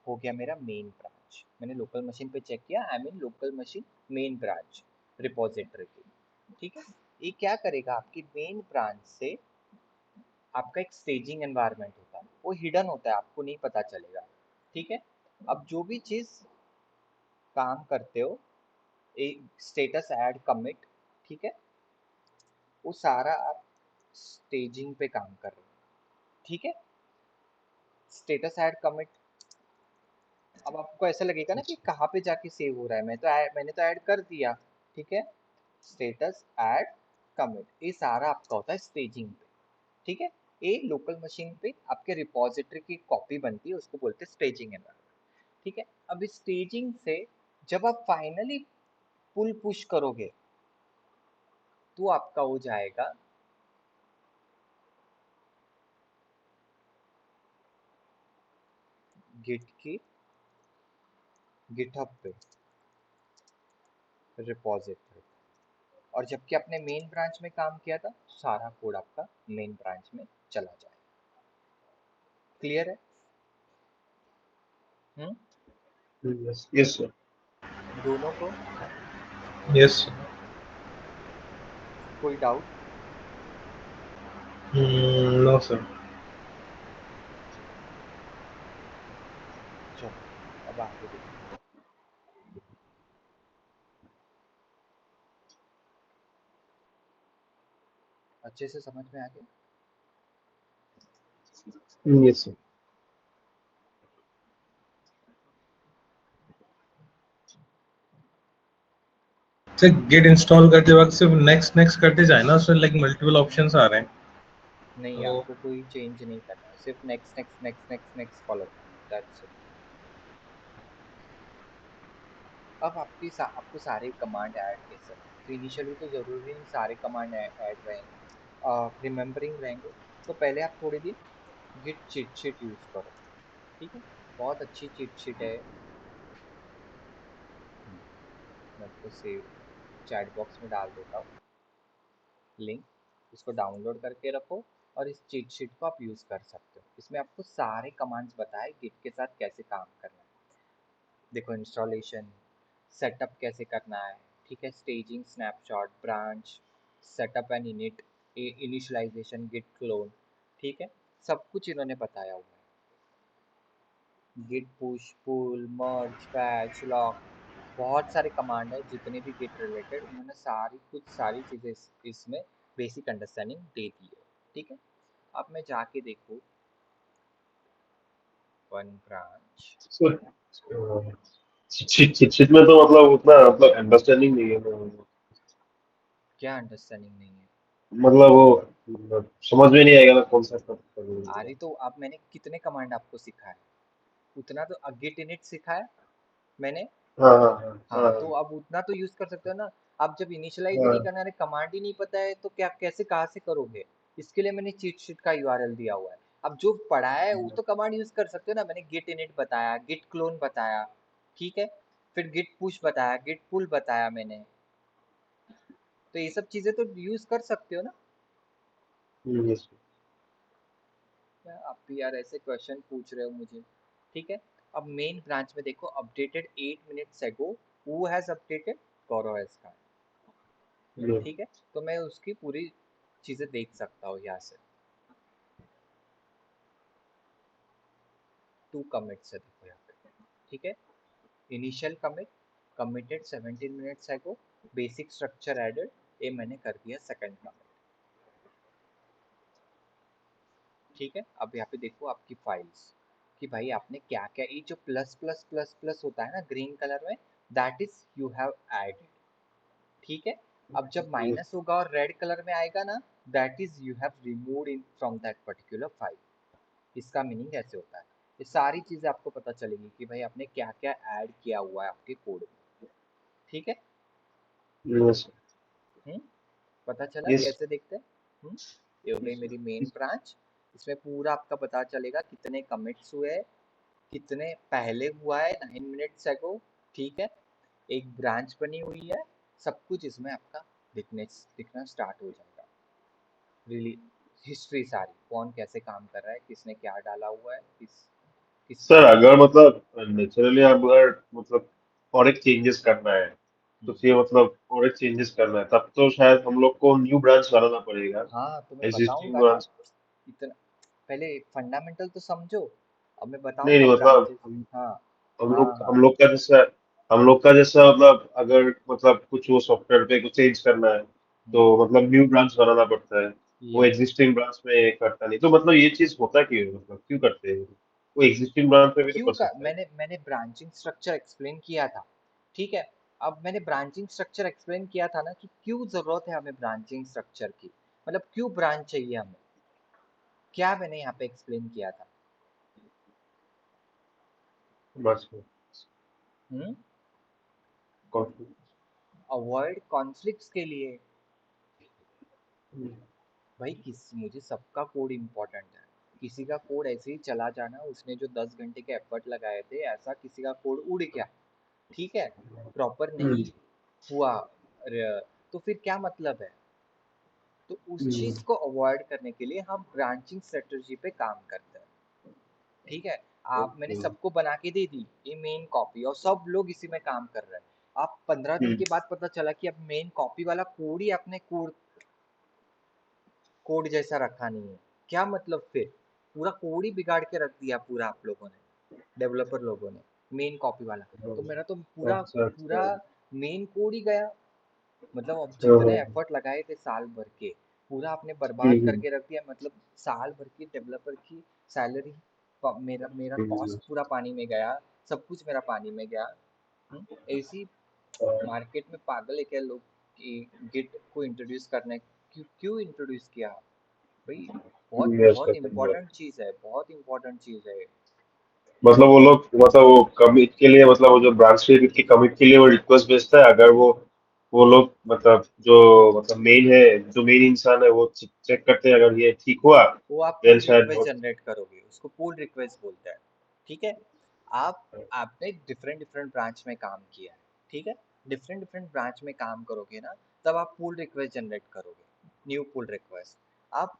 हो गया मेरा मेन ब्रांच। मैंने लोकल मशीन पे चेक किया, I mean local machine main branch repository की। ठीक है, ये क्या करेगा, आपकी मेन ब्रांच से आपका एक स्टेजिंग एनवायरनमेंट होता है, वो हिडन होता है, आपको नहीं पता चलेगा। ठीक है, अब जो भी चीज़ काम करते हो, एक स्टेटस ऐड कमिट, ठीक है, वो सारा आप स्टेजिंग पे काम कर रहे हो, ठीक है। स्टेटस ऐड कमिट, अब आपको ऐसा लगेगा ना कि कहाँ पे जाके सेव हो रहा है, मैंने तो ऐड कर दिया, ठीक है। स्टेटस ऐड कमिट, ये सारा आपका होता है स्टेजिंग पे, ठीक है। ये लोकल मशीन पे आपके रिपोजिटरी की कॉपी बनती है, उसको बोलते हैं स्टेजिंग एनवायरनमेंट, ठीक है। अब इस स्टेजिंग से जब आप फाइनली पुल पुश करोगे तो आपका हो जाएगा गिट की गिटहब पे रिपोजिटरी, और जबकि आपने मेन ब्रांच में काम किया था सारा कोड आपका मेन ब्रांच में चला जाएगा। क्लियर है? Yes yes sir. दोनों को यस। कोई डाउट? No sir. चलो अब आगे देखते हैं। अच्छे से समझ में आ गया? Yes sir. Sir git install करते वक्त सिर्फ नेक्स्ट नेक्स्ट करते जाए ना, उसमें लाइक मल्टीपल ऑप्शंस आ रहे हैं नहीं, तो। आपको कोई चेंज नहीं करना है, सिर्फ next next next next next follow करना है, दैट्स इट। अब आपको सारे कमांड ऐड कैसे रहे, तो इनिशियली तो जरूरी नहीं सारे कमांड ऐड रहेंगे, रिमेम्बरिंग रहेंगे। तो पहले आप थोड़े दिन गिट चीट शीट यूज करो, ठीक है। बहुत अच्छी चीट शीट है। मैं आपको सेव चैट बॉक्स में डाल देता हूँ लिंक, इसको डाउनलोड करके रखो और इस चीट शीट को आप यूज कर सकते हो। इसमें आपको सारे कमांड्स बताए गिट के साथ कैसे काम करना है। देखो, इंस्टॉलेशन, सेटअप कैसे करना है, ठीक है, staging, snapshot, branch, setup and init, initialization, git clone, ठीक है, सब कुछ इन्होंने बताया हुआ है। Git push, pull, merge, patch, lock, बहुत सारे कमांड है जितने भी गिट रिलेटेड, उन्होंने सारी चीज़ें इसमें बेसिक अंडरस्टैंडिंग दे दी है, ठीक है। अब मैं जाके देखूँ वन ब्रांच, सर चिट में तो मतलब उतना मतलब अंडरस्टैंडिंग नहीं है ना। क्या अंडरस्टैंडिंग नहीं है? मतलब वो मतलब समझ में नहीं आएगा ना कौन सा सब करना है। अरे तो अब मैंने कितने कमांड आपको सिखाए, उतना तो गिट इनिट सिखाया मैंने। हाँ हाँ हाँ हाँ, हाँ तो अब उतना तो यूज कर सकते हो ना। अब जब इनिशियलाइज ही नहीं हाँ। करना है, कमांड ही नहीं पता है, तो क्या कैसे कहाँ से करोगे? इसके लिए मैंने चीट शीट का यूआरएल दिया हुआ है। अब जो पढ़ा है वो तो कमांड यूज कर सकते हो ना। मैंने गिट इनिट बताया, गिट क्लोन बताया, ठीक है, फिर गिट पुश बताया, गिट पुल बताया मैंने, तो ये सब चीजें तो यूज कर सकते हो ना। यस क्या आप भी यार ऐसे क्वेश्चन पूछ रहे हो मुझे, ठीक है। अब मेन ब्रांच में देखो, अपडेटेड 8 मिनट्स एगो, who has updated, Gaurav has का, यस। ठीक है। तो मैं उसकी पूरी चीजें देख सकता हूँ यहाँ से। 2 कमिट्स है देखो यहाँ पे, ठीक है। Initial commit, committed 17 minutes ago, basic structure added, ये मैंने कर दिया सेकंड कमिट, ठीक है। अब यहाँ पे देखो आपकी फाइल्स कि भाई आपने क्या क्या, ये जो प्लस प्लस प्लस प्लस होता है ना ग्रीन कलर में, that is you have added, ठीक है। अब जब माइनस होगा और रेड कलर में आएगा ना, that is you have removed in from that particular file. इसका मीनिंग ऐसे होता है। ये सारी चीजें आपको पता चलेगी कि भाई आपने क्या क्या ऐड किया हुआ है आपके कोड में, ठीक है। यस हम्म, पता चला यस। कैसे देखते हैं? ये हो गई मेरी मेन ब्रांच। इसमें पूरा आपका पता चलेगा कितने कमिट्स हुए हैं, कितने पहले हुआ है 9 मिनट्स एगो, ठीक है। एक ब्रांच बनी हुई है, सब कुछ इसमें आपका दिखना स्टार्ट हो जाएगा। रिली हिस्ट्री सारी, कौन कैसे काम कर रहा है, किसने क्या डाला हुआ है, किस सर अगर मतलब नेचुरली अगर मतलब और एक चेंजेस करना है तो हम्म, फिर मतलब और एक चेंजेस करना है तब तो शायद हम लोग को न्यू ब्रांच बनाना पड़ेगा। हाँ तो मैं एग्जिस्टिंग बताऊंगा ना। ब्रांच। इतना पहले फंडामेंटल तो समझो, अब मैं नहीं बताऊंगा नहीं मतलब ब्रांचेस। हाँ हम हाँ लोग हाँ। हम लोग का जैसा हम लोग का जैसा मतलब अगर मतलब कुछ वो सॉफ्टवेयर पे कुछ चेंज करना है तो मतलब न्यू ब्रांच बनाना पड़ता है। वो यस। एग्जिस्टिंग ब्रांच में करता नहीं, तो मतलब ये चीज होता क्यों है? मतलब क्यों करते हैं? वो एग्जिस्टिंग ब्रांच में भी तो क्यों कर का सकता है। मैंने ब्रांचिंग स्ट्रक्चर एक्सप्लेन किया था, ठीक है। अब मैंने ब्रांचिंग स्ट्रक्चर एक्सप्लेन किया था ना कि क्यों जरूरत है हमें ब्रांचिंग स्ट्रक्चर की, मतलब क्यों ब्रांच चाहिए हमें, क्या मैंने यहाँ पे एक्सप्लेन किया था। बस हम्म। कॉन्फ्लिक्ट। अवॉइड कॉन्फ्लिक्ट्स के लिए। भाई मुझे सबका कोड इम्पोर्टेंट है। किसी का कोड ऐसे ही चला जाना, उसने जो 10 घंटे के एफर्ट लगाए थे ऐसा किसी का कोड उड़ गया, ठीक है, प्रॉपर नहीं हुआ, तो फिर क्या मतलब है। तो उस चीज को अवॉइड करने के लिए हम ब्रांचिंग स्ट्रेटजी पे काम करते हैं, ठीक है। आप मैंने ओके। सबको बना के दे दी ये मेन कॉपी और सब लोग इसी में काम कर रहे हैं। आप 15 दिन के बाद पता चला कि अब मेन कॉपी वाला कोड ही आपने कोड कोड जैसा रखा नहीं है, क्या मतलब फिर, पूरा कोड ही बिगाड़ के रख दिया पूरा आप लोगों ने, डेवलपर लोगों ने, मेन कॉपी वाला। तो मेरा तो पूरा अच्छा अच्छा। पूरा मेन कोड ही गया, मतलब अब जितने हाँ। एफर्ट लगाए थे साल भर के पूरा आपने बर्बाद हम्म, करके रख दिया, मतलब साल भर की डेवलपर की सैलरी, मेरा मेरा हम्म, कॉस्ट पूरा पानी में गया, सब कुछ मेरा पानी में गया। ऐसी मार्केट में पागल है क्या लोग कि गिट को इंट्रोड्यूस करने, क्यों इंट्रोड्यूस किया भाई, बहुत यस बहुत सर। इम्पोर्टेंट चीज है, बहुत इम्पोर्टेंट चीज है। मतलब वो लोग मतलब वो कमिट के लिए, मतलब वो जो ब्रांच की कमिट के लिए वो रिक्वेस्ट भेजता है। अगर वो लोग मतलब जो मतलब मेन है, जो मेन इंसान है वो चेक करते हैं, अगर ये ठीक हुआ वो आप देन पुल शायद रिक्वेस्ट वो। जनरेट करोगे, उसको पुल रिक्वेस्ट बोलते हैं, ठीक है। आप आपने डिफरेंट डिफरेंट ब्रांच में काम किया है, ठीक है, डिफरेंट डिफरेंट ब्रांच में काम करोगे ना, तब आप पुल रिक्वेस्ट जनरेट करोगे, न्यू पुल रिक्वेस्ट। आप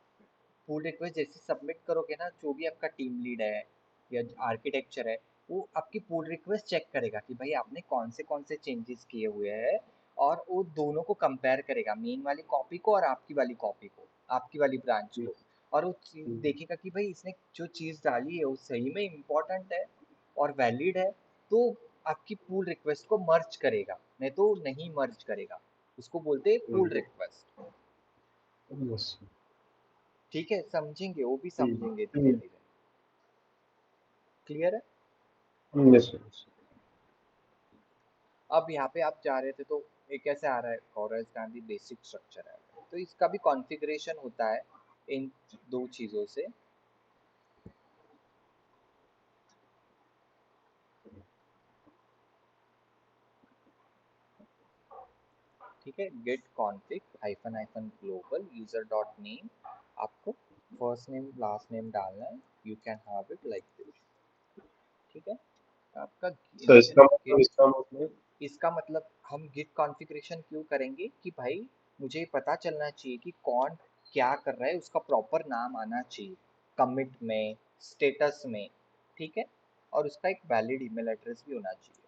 पुल रिक्वेस्ट जैसे सबमिट करोगे ना, जो भी आपका टीम लीड है या आर्किटेक्चर है, वो आपकी पुल रिक्वेस्ट चेक करेगा कि भाई आपने कौन से चेंजेस किए हुए हैं, और वो दोनों को कंपेयर करेगा, मेन वाली कॉपी को और आपकी वाली कॉपी को, आपकी वाली ब्रांच को, और वो देखेगा कि भाई इसने जो चीज़ डाली है वो सही में इम्पोर्टेंट है और वैलिड है, तो आपकी पुल रिक्वेस्ट को मर्ज करेगा, नहीं तो नहीं मर्ज करेगा। उसको बोलते हैं पुल रिक्वेस्ट, यस। ठीक है, समझेंगे, वो भी समझेंगे धीरे धीरे। क्लियर है। यस। अब यहाँ पे आप जा रहे थे तो ये कैसे आ रहा है, कॉरस गांधी बेसिक स्ट्रक्चर है, तो इसका भी कॉन्फ़िगरेशन होता है इन दो चीज़ों से, ठीक है। Git config hyphen hyphen global user dot name, आपको फर्स्ट नेम लास्ट नेम डालना है, you can have it like this, ठीक है। आपका सर इसका मतलब गिट, इसका मतलब। इसका मतलब हम गिट कॉन्फ़िगरेशन क्यों करेंगे कि भाई मुझे पता चलना चाहिए कि कौन क्या कर रहा है, उसका प्रॉपर नाम आना चाहिए कमिट में, स्टेटस में, ठीक है, और उसका एक वैलिड ईमेल एड्रेस भी होना चाहिए,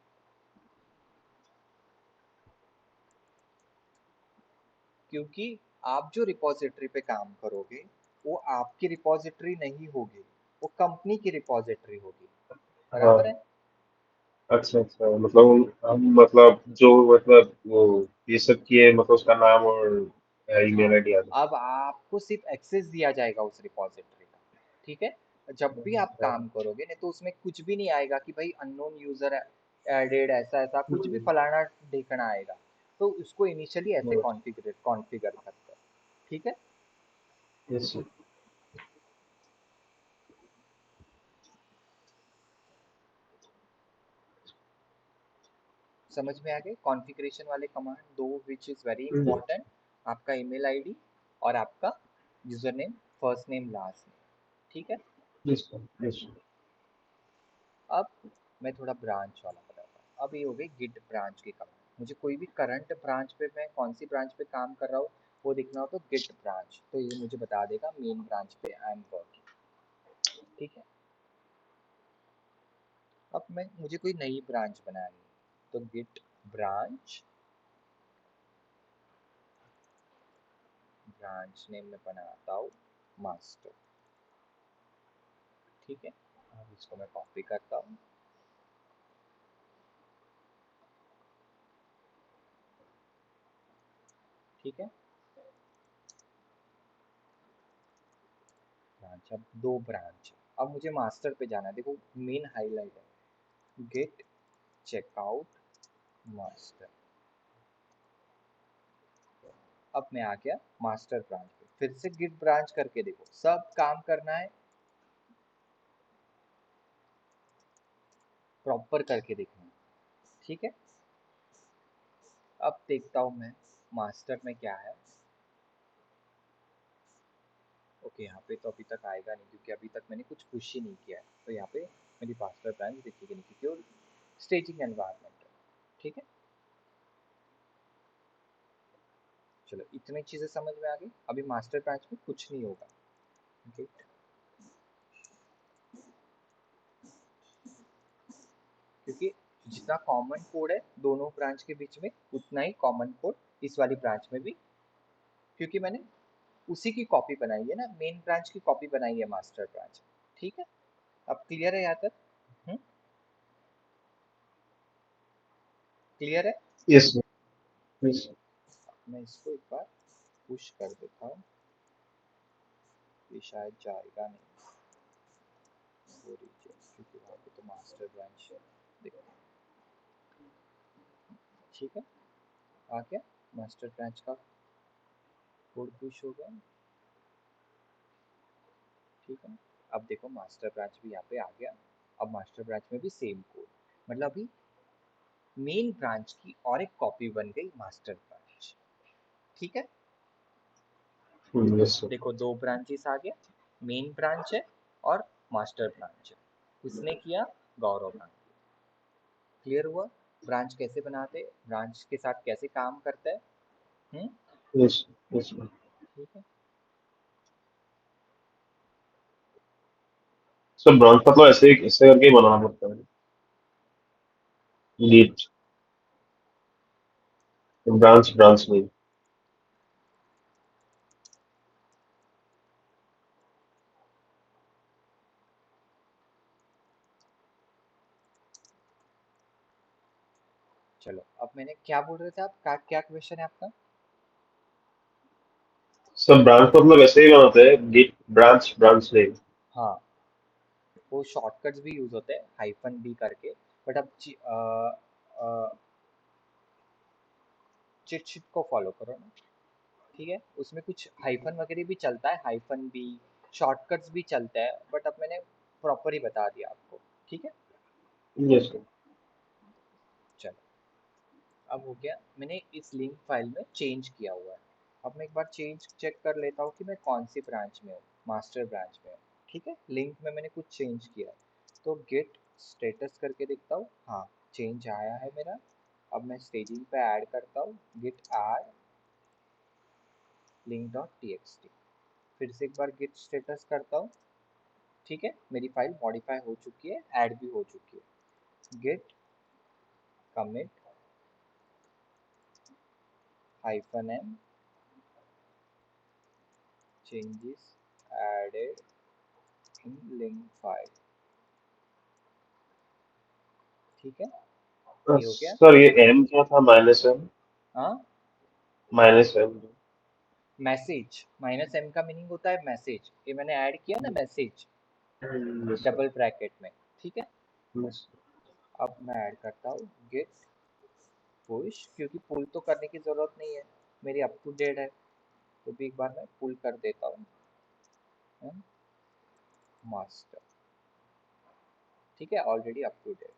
क्योंकि आप जो रिपॉजिटरी पे काम करोगे वो आपकी रिपॉजिटरी नहीं होगी, वो कंपनी की रिपॉजिटरी होगी, बराबर हाँ। है। अच्छा अच्छा, मतलब हम मतलब जो मतलब वो ये सब किए, मतलब उसका नाम और हाँ, ईमेल आईडी आ अब आपको सिर्फ एक्सेस दिया जाएगा उस रिपॉजिटरी का, ठीक है। जब भी आप जाए। काम करोगे नहीं तो उसमें कुछ भी नहीं आएगा कि भाई अननोन यूजर एडेड, ऐसा ऐसा कुछ भी फलाना देखना आएगा, तो उसको इनिशियली ऐसे कॉन्फ़िगर कॉन्फ़िगर करते हैं, ठीक है। यस। समझ में आ गए कॉन्फ़िगरेशन वाले कमांड दो, विच इज़ वेरी इंपॉर्टेंट, आपका ईमेल आईडी और आपका user name, first name last name, ठीक है। Yes yes. अब मैं थोड़ा ब्रांच वाला बताता हूँ। अब ये हो गई गिट ब्रांच की कमांड, मुझे कोई भी करंट ब्रांच पे, मैं कौन सी ब्रांच पे काम कर रहा हूँ वो देखना हो तो गिट ब्रांच, तो ये मुझे बता देगा मेन ब्रांच पे आई एम वर्किंग, ठीक है। अब मैं मुझे कोई नई ब्रांच बनानी है तो गिट ब्रांच, ब्रांच नेम में बनाता हूँ मास्टर, ठीक है। अब इसको मैं कॉपी करता हूँ, ठीक है। ब्रांच, अब 2 ब्रांच। अब मुझे मास्टर पे जाना है, देखो मेन हाईलाइट है गेट चेकआउट मास्टर। अब मैं आ गया मास्टर ब्रांच पे, फिर से गिट ब्रांच करके देखो, सब काम करना है, प्रॉपर करके देखना है, ठीक है। अब देखता हूँ मैं मास्टर में क्या है। ओके, यहाँ पे तो अभी तक आएगा नहीं क्योंकि अभी तक मैंने कुछ पुश ही नहीं किया है, तो यहाँ पे मेरी मास्टर ब्रांच दिखेगी नहीं क्योंकि वो स्टेजिंग एनवायरनमेंट है, ठीक है। चलो इतनी चीज़ें समझ में आ गई। अभी मास्टर ब्रांच में कुछ नहीं होगा, गेट, क्योंकि जितना कॉमन कोड है दोनों ब्रांच के बीच में उतना ही कॉमन कोड इस वाली ब्रांच में भी, क्योंकि मैंने उसी की कॉपी बनाई है ना, मेन ब्रांच की कॉपी बनाई है मास्टर ब्रांच, ठीक है। अब क्लियर है यहाँ तक? क्लियर है? Yes yes. मैं इसको एक बार पुश कर देता हूँ, ये शायद जाएगा नहीं वो रीजन, क्योंकि वहाँ पे तो मास्टर ब्रांच है, देखो, ठीक है। आ गया मास्टर ब्रांच का कोड पुश हो गया, ठीक है। अब देखो मास्टर ब्रांच भी यहाँ पे आ गया। अब मास्टर ब्रांच में भी सेम कोड, मतलब अभी मेन ब्रांच की और एक कॉपी बन गई मास्टर ब्रांच, ठीक है। Yes sir. देखो 2 ब्रांचेस आ गया, मेन ब्रांच है और मास्टर ब्रांच है, उसने किया, गौरव ने किया। क्लियर हुआ ब्रांच कैसे बनाते, ब्रांच के साथ कैसे काम करता है? Yes yes sir. ठीक है। सर ब्रांच मतलब ऐसे करके ही बनाना पड़ता है। लीड ब्रांच ब्रांच नहीं। चलो अब मैंने क्या बोल रहे थे आप, क्या क्वेश्चन है आपका? सर ब्रांच मतलब ऐसे ही बनाते हैं, लीड ब्रांच ब्रांच नहीं। हाँ, वो शॉर्टकट्स भी यूज होते हैं हाइफन बी करके, बट अब चिट शीट को फॉलो करो ना, ठीक है। उसमें कुछ हाइफन वगैरह भी चलता है, हाइफन बी, शॉर्टकट्स भी चलता है, बट अब मैंने प्रॉपर ही बता दिया आपको, ठीक है। Yes sir. चलो अब हो गया, मैंने इस लिंक फाइल में चेंज किया हुआ है। अब मैं एक बार चेंज चेक कर लेता हूँ कि मैं कौन सी ब्रांच में हूँ, मास्टर ब्रांच में हूँ, ठीक है। लिंक में मैंने कुछ चेंज किया है, तो गेट स्टेटस करके देखता हूँ, हाँ चेंज आया है मेरा। अब मैं स्टेजिंग पे ऐड करता हूँ, git add link dot T, फिर से एक बार गिट स्टेटस करता हूँ, ठीक है। मेरी फाइल मॉडिफाई हो चुकी है, ऐड भी हो चुकी है। Git commit hyphen M changes added in link file, ठीक है। ये हो गया। सर ये एम क्या था, माइनस एम? हाँ, minus M. Message, minus M का मीनिंग होता है मैसेज, ये मैंने ऐड किया ना message yes sir. Double bracket में, ठीक है। यस। अब मैं ऐड करता हूँ गेट पुश, क्योंकि पुल तो करने की ज़रूरत नहीं है, मेरी अप टू डेट है, तो भी एक बार मैं पुल कर देता हूँ मास्टर, ठीक है, already up to date.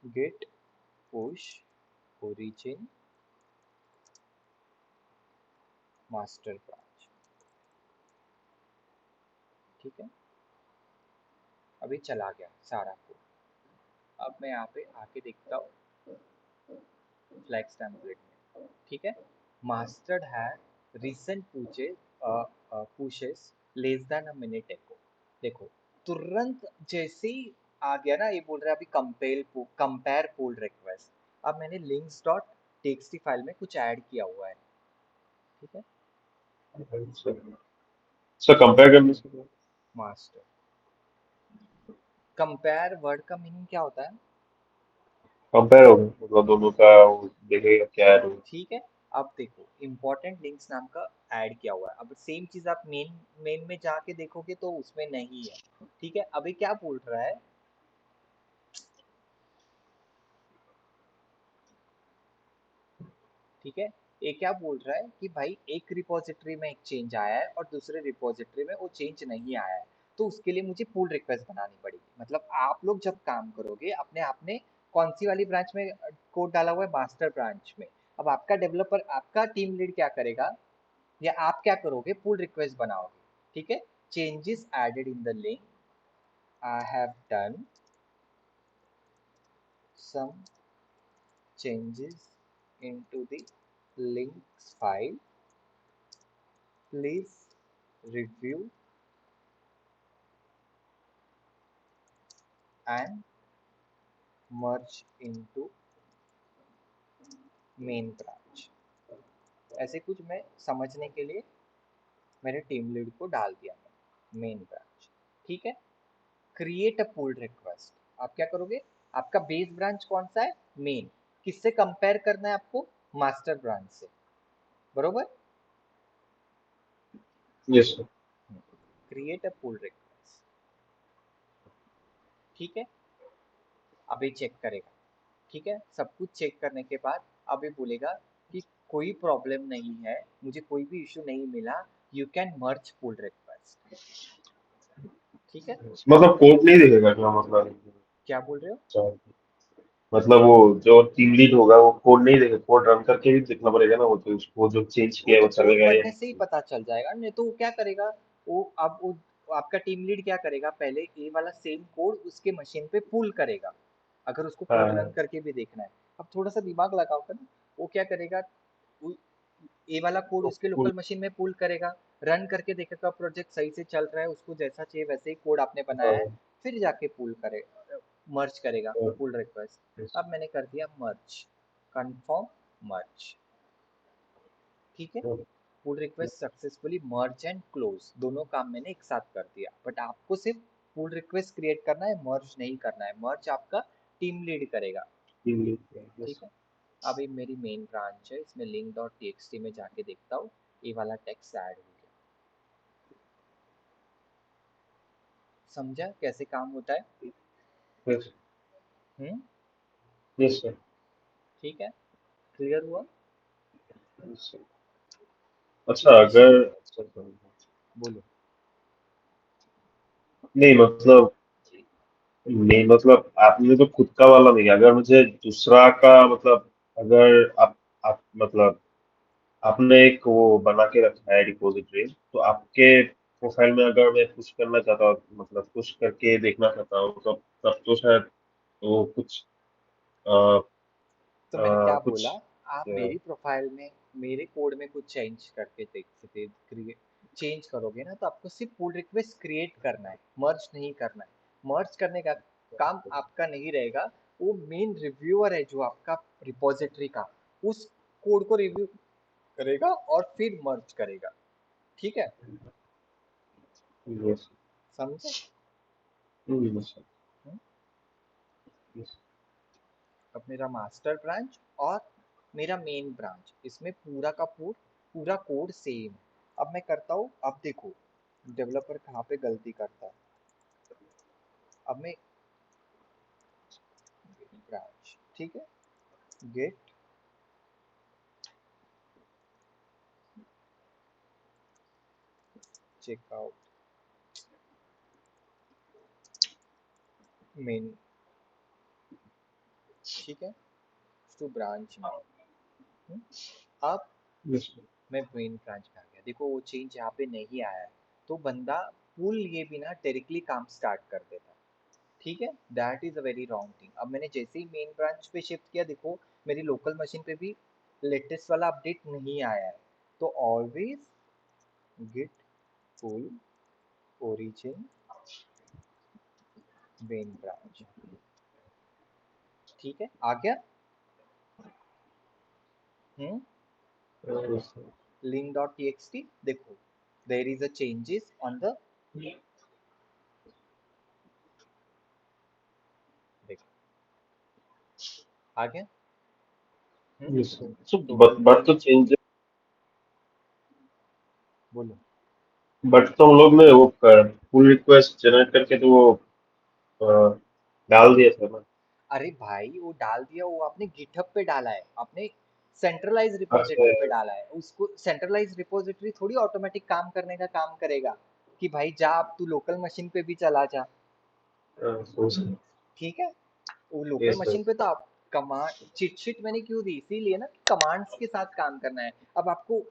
Git push origin master branch, ठीक है। अभी चला गया सारा कोड। अब मैं यहाँ पे आके देखता हूँ फ्लैक्स टेम्पलेट में, ठीक है। मास्टर्ड है recent pushes less than a minute ago, देखो तुरंत जैसे ही आ गया ना, ये बोल रहा है अभी कंपेयर पुल रिक्वेस्ट। अब मैंने लिंक्स डॉट टीएक्सटी फाइल में कुछ ऐड किया हुआ है, ठीक है। सर कंपेयर करने से मास्टर कंपेयर वर्ड का मीनिंग क्या होता है? कंपेयर होगा, मतलब दोनों का वो देखेगा क्या है। ठीक है। अब देखो इम्पोर्टेंट लिंक्स नाम का ऐड किया हुआ है। अब सेम चीज आप मेन में जाके देखोगे तो उसमें नहीं है। ठीक है, अभी क्या बोल रहा है, ठीक है, ये क्या बोल रहा है कि भाई एक रिपोजिटरी में एक चेंज आया है और दूसरे रिपोजिटरी में वो चेंज नहीं आया है, तो उसके लिए मुझे पुल रिक्वेस्ट बनानी पड़ेगी। मतलब आप लोग जब काम करोगे अपने आपने कौन सी वाली ब्रांच में कोड डाला हुआ है, मास्टर ब्रांच में। अब आपका डेवलपर, आपका टीम लीड क्या करेगा या आप क्या करोगे, पुल रिक्वेस्ट बनाओगे। ठीक है, changes added in the link, I have done some changes into the links file, please review and merge into main branch। ऐसे कुछ मैं समझने के लिए मेरे टीम लीड को डाल दिया मेन ब्रांच। ठीक है, क्रिएट अ पुल रिक्वेस्ट। आप क्या करोगे, आपका बेस ब्रांच कौन सा है, मेन, किससे कंपेयर करना है आपको, मास्टर ब्रांच से, बरोबर। Yes sir. Create a pull request. ठीक है, अभी चेक करेगा। ठीक है, सब कुछ चेक करने के बाद अभी बोलेगा कि कोई प्रॉब्लम नहीं है, मुझे कोई भी इशू नहीं मिला, you can merge pull request. ठीक है, मतलब कोड नहीं दिखेगा क्या मतलब? क्या बोल रहे हो, अच्छा, मतलब वो जो टीम लीड होगा वो कोड नहीं देखेगा, कोड रन करके भी देखना पड़ेगा ना, वो तो उसको जो चेंज वो किया है तो वो कोड चलेगा या बनने से ही नहीं? पता चल जाएगा। नहीं तो वो क्या करेगा, वो अब वो आपका टीम लीड क्या करेगा, पहले ये वाला सेम कोड उसके मशीन पे पुल करेगा, अगर उसको कोड रन हाँ करके भी देखना है। अब थोड़ा सा दिमाग लगाओ कर, वो क्या करेगा, ये वाला कोड तो उसके लोकल मशीन में पुल करेगा, रन करके देखेगा प्रोजेक्ट सही से चल रहा है, उसको जैसा चाहिए वैसे ही कोड आपने बनाया है, हाँ, फिर जाके पुल करे, मर्ज करेगा हाँ, पुल रिक्वेस्ट। yes, अब मैंने कर दिया मर्ज, कंफर्म मर्ज। ठीक है, हाँ, pull request successfully merge and close, दोनों काम मैंने एक साथ कर दिया। बट आपको सिर्फ पुल रिक्वेस्ट क्रिएट करना है, मर्ज नहीं करना है। मर्ज आपका टीम लीड करेगा। team lead, yes, ठीक है, अभी मेरी मेन ब्रांच है, इसमें लिंक डॉट टीएक्सटी में जाके देखता हूँ, ये वाला टेक्स्ट ऐड हो गया। समझा कैसे काम होता है। yes, हम्म, yes, sir, ठीक है, क्लियर हुआ। yes, sir। अच्छा अच्छा, अगर अच्छा, बोलो। नहीं मतलब नहीं मतलब आपने तो खुद का वाला नहीं, अगर मुझे दूसरा का मतलब, अगर आप मतलब आपने एक वो बना के रखा है रिपोजिटरी, तो आपके प्रोफाइल में अगर मैं पुश करना चाहता हूँ, मतलब पुश करके देखना चाहता हूँ, तब तब तो शायद वो कुछ आ, तो मैंने क्या कुछ बोला, आप मेरी प्रोफाइल में मेरे कोड में कुछ चेंज करके देख सकते, क्रिएट चेंज करोगे ना, तो आपको सिर्फ पुल रिक्वेस्ट क्रिएट करना है, मर्ज नहीं करना है। मर्ज करने का काम आपका नहीं रहेगा, वो मेन रिव्यूअर है जो आपका रिपोजिटरी का, उस कोड को रिव्यू करेगा और फिर मर्ज करेगा। ठीक है, यस, समझे। यस, हम्म? यस, अब मेरा मास्टर ब्रांच और मेरा मेन ब्रांच, इसमें पूरा का पूरा कोड सेम। अब मैं करता हूँ, अब देखो डेवलपर कहाँ पे गलती करता है। अब मैं ब्रांच, ठीक है, गेट चेकआउट मेन, ठीक है, टू ब्रांच में। हम्म, अब यस, मैं मेन ब्रांच में आ गया, देखो वो चेंज यहाँ पे नहीं आया है, तो बंदा पुल लिए बिना डायरेक्टली काम स्टार्ट कर देता है। ठीक है, that is a very wrong thing. अब मैंने जैसे ही मेन ब्रांच पे शिफ्ट किया, देखो मेरी लोकल मशीन पे भी लेटेस्ट वाला अपडेट नहीं आया है। तो always git pull origin main branch. ठीक है, आ गया। Hmm, yes, link dot TXT देखो, there is a changes on the, देखो आ गया। Yes, sir. So, तो but तो चेंज बोलो। बट तो हम लोग ने वो पुल रिक्वेस्ट जनरेट करके तो वो अ, डाल दिया था ना। अरे भाई वो डाल दिया, वो आपने गिटहब पे डाला है, आपने सेंट्रलाइज अच्छा। रिपोजिटरी पे डाला है। उसको सेंट्रलाइज रिपोजिटरी थोड़ी ऑटोमेटिक काम करने का काम करेगा कि भाई जा अब तू लोकल मशीन पे भी चला जा। समझ ठीक है, वो लोकल यस सर। मशीन पे तो आप कमांड चिट शीट मैंने क्यों दी, इसीलिए ना कमांड्स के साथ काम करना है। अब आपको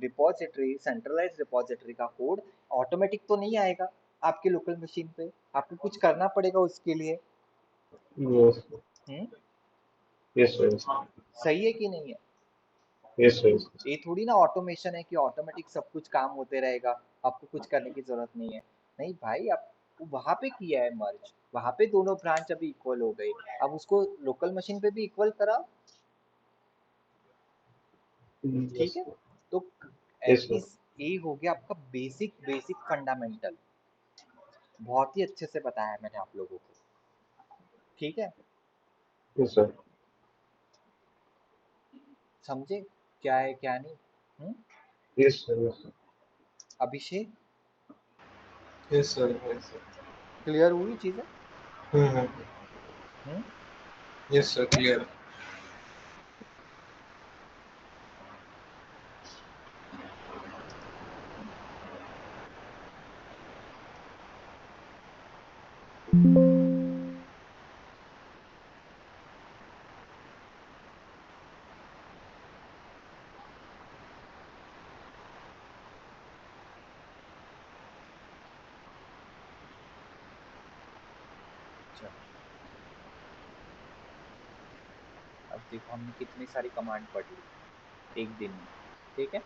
रिपोजिटरी सेंट्रलाइज रिपोजिटरी का कोड ऑटोमेटिक तो नहीं आएगा आपके लोकल मशीन पे, आपको कुछ करना पड़ेगा उसके लिए। यस हम्म, यस सर। सही है कि नहीं है? Yes sir. ये थोड़ी ना ऑटोमेशन है कि ऑटोमेटिक सब कुछ काम होते रहेगा, आपको कुछ करने की जरूरत नहीं है। नहीं भाई, आप वहां पे किया है मर्ज, वहां पे दोनों ब्रांच अभी इक्वल हो गई, अब उसको लोकल मशीन पे भी इक्वल करा। यस ठीक है, तो यस सर। एटलीस्ट ये हो गया आपका बेसिक बेसिक फंडामेंटल। बहुत ही अच्छे से बताया मैंने आप लोगों को। ठीक है, यस सर। समझे क्या है क्या नहीं? Hmm, yes sir. Abhishek, yes sir, yes sir. Clear हुई चीजें? Hmm. Hmm, yes sir, clear. चलो, अब देखो हमने कितनी सारी कमांड पढ़ ली एक दिन में। ठीक है,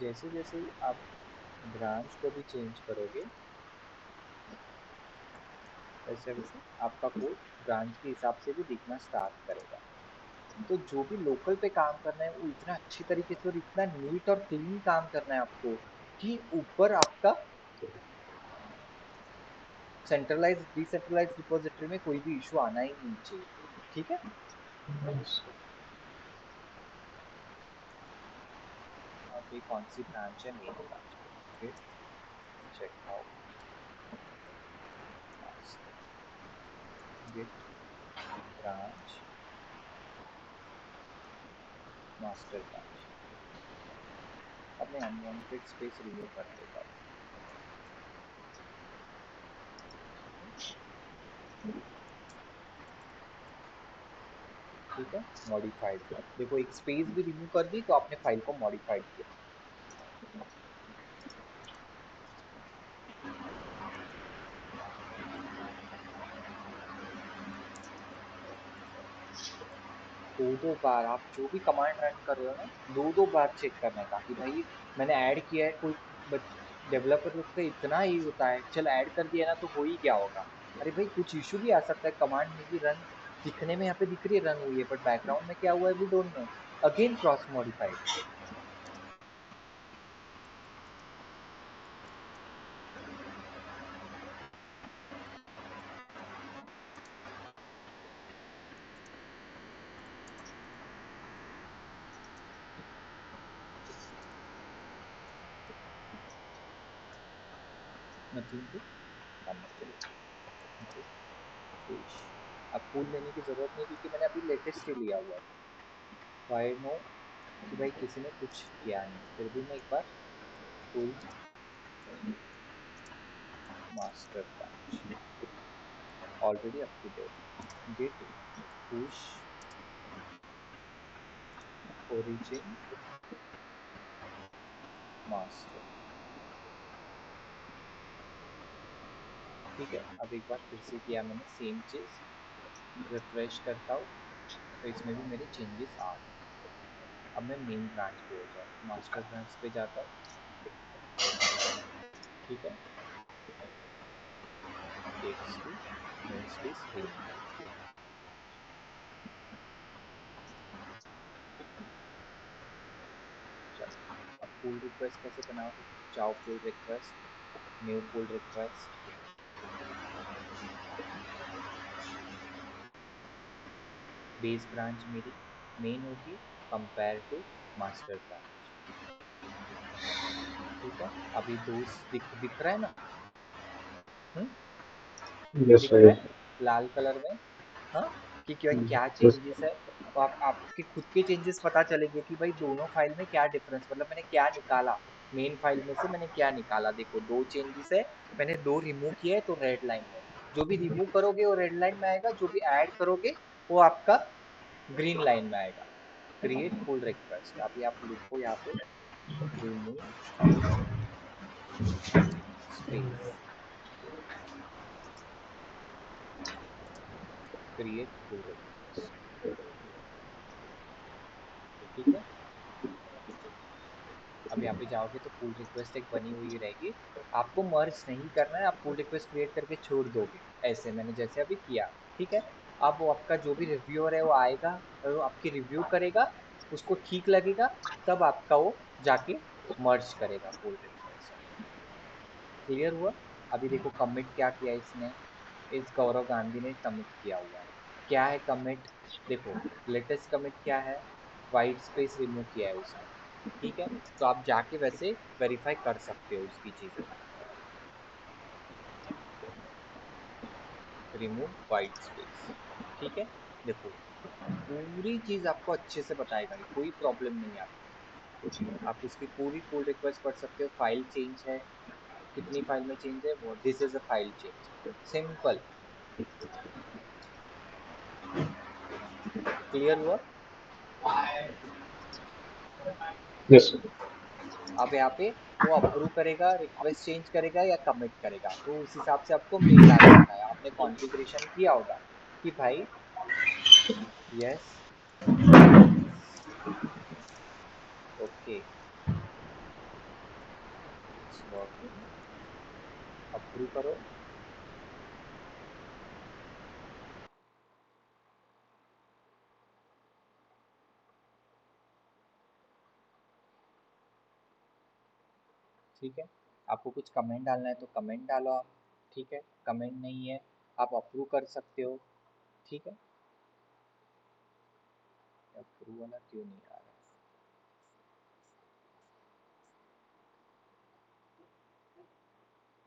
जैसे जैसे ही आप ब्रांच को भी चेंज करोगे, वैसे वैसे आपका कोड ब्रांच के हिसाब से भी दिखना स्टार्ट करेगा। तो जो भी लोकल पे काम करना है वो इतना अच्छी तरीके से और इतना नीट और क्लीन काम करना है आपको कि ऊपर आपका सेंट्रलाइज डिसेंट्रलाइज रिपोजिटरी में कोई भी इशू आना ही नहीं चाहिए। ठीक है, अब ये कौन सी ब्रांच है, मेन ब्रांच पे git checkout master, git branch master branch. अब मैं अनवांटेड स्पेस रिमूव कर देता हूँ। ठीक है, मॉडिफाइड, देखो एक स्पेस भी रिमूव कर दी तो आपने फाइल को मॉडिफाइड किया। दो दो बार आप जो भी कमांड रन कर रहे हो ना, दो दो बार चेक करने का कि भाई मैंने ऐड किया है। कोई डेवलपर लोग का इतना ही होता है, चल ऐड कर दिया ना तो हो ही क्या होगा। अरे भाई कुछ इशू भी आ सकता है, कमांड में भी रन दिखने में यहाँ पे दिख रही है रन हुई है, बट बैकग्राउंड में क्या हुआ है we don't know. Again cross modified. Nothing to, अब फूल लेने की जरूरत नहीं क्योंकि मैंने अभी लेटेस्ट ही लिया हुआ है। वाई नो कि भाई किसी ने कुछ किया नहीं, फिर भी मैं एक बार full master branch already up to date, git push origin master. ठीक है, अब एक बार फिर से किया मैंने सेम चीज, रिफ्रेश करता हूँ तो इसमें भी मेरे चेंजेस आ गए। अब मैं मेन ब्रांच पे हो जाता, मास्टर ब्रांच पे जाता हूँ। ठीक है, txt नेमस्पेस रिमूव। चलो, अब पुल रिक्वेस्ट कैसे बनाओगे? जाओ pull request, new pull request, base branch मेरी मेन होगी कंपेयर टू मास्टर ब्रांच। ठीक है, अभी दो दिख रहा है ना? हम्म, यस दिख रहा सर। है लाल कलर में। हाँ, कि क्या क्या यस। चेंजेस है। तो आपके खुद के चेंजेस पता चलेंगे कि भाई दोनों फाइल में क्या डिफरेंस, मतलब मैंने क्या निकाला, मेन फाइल में से मैंने क्या निकाला। देखो दो चेंजेस है, मैंने दो रिमूव किए है तो रेड लाइन में, जो भी रिमूव करोगे वो रेड लाइन में आएगा, जो भी ऐड करोगे वो आपका ग्रीन लाइन में आएगा। क्रिएट पुल रिक्वेस्ट, अभी आप लिखो यहाँ पे remove space create pull request. ठीक है, अब यहाँ पे जाओगे तो पुल रिक्वेस्ट एक बनी हुई रहेगी। आपको मर्ज नहीं करना है, आप पुल रिक्वेस्ट क्रिएट करके छोड़ दोगे ऐसे, मैंने जैसे अभी किया। ठीक है, अब वो आपका जो भी रिव्यूअर है वो आएगा और वो आपकी रिव्यू करेगा, उसको ठीक लगेगा, तब आपका वो जाके मर्ज करेगा पुल रिक्वेस्ट। क्लियर हुआ? अभी देखो कमिट क्या किया इसने, इस गौरव गांधी ने कमिट किया हुआ है। क्या है कमिट? देखो लेटेस्ट कमिट क्या है, वाइट स्पेस रिमूव किया है उसने। ठीक है, तो आप जाके वैसे वेरीफाई कर सकते हो उसकी चीजों को। Remove white space. ठीक है, देखो पूरी चीज आपको अच्छे से बताएगा, ये कोई प्रॉब्लम नहीं है आपको। आप उसकी पूरी पुल रिक्वेस्ट पढ़ सकते हो, फाइल चेंज है, कितनी फाइल में चेंज है, वो this is a file change, simple. Clear हुआ? यस। अब यहाँ पे वो अप्रूव करेगा, रिक्वेस्ट चेंज करेगा या कमिट करेगा, तो उस हिसाब से आपको मेल आ जाता है। आपने कॉन्फ़िगरेशन किया होगा कि भाई yes okay it's working, approve करो। ठीक है, आपको कुछ कमेंट डालना है तो कमेंट डालो आप। ठीक है, कमेंट नहीं है आप अप्रूव कर सकते हो। ठीक है, अप्रूव वाला क्यों नहीं आ रहा?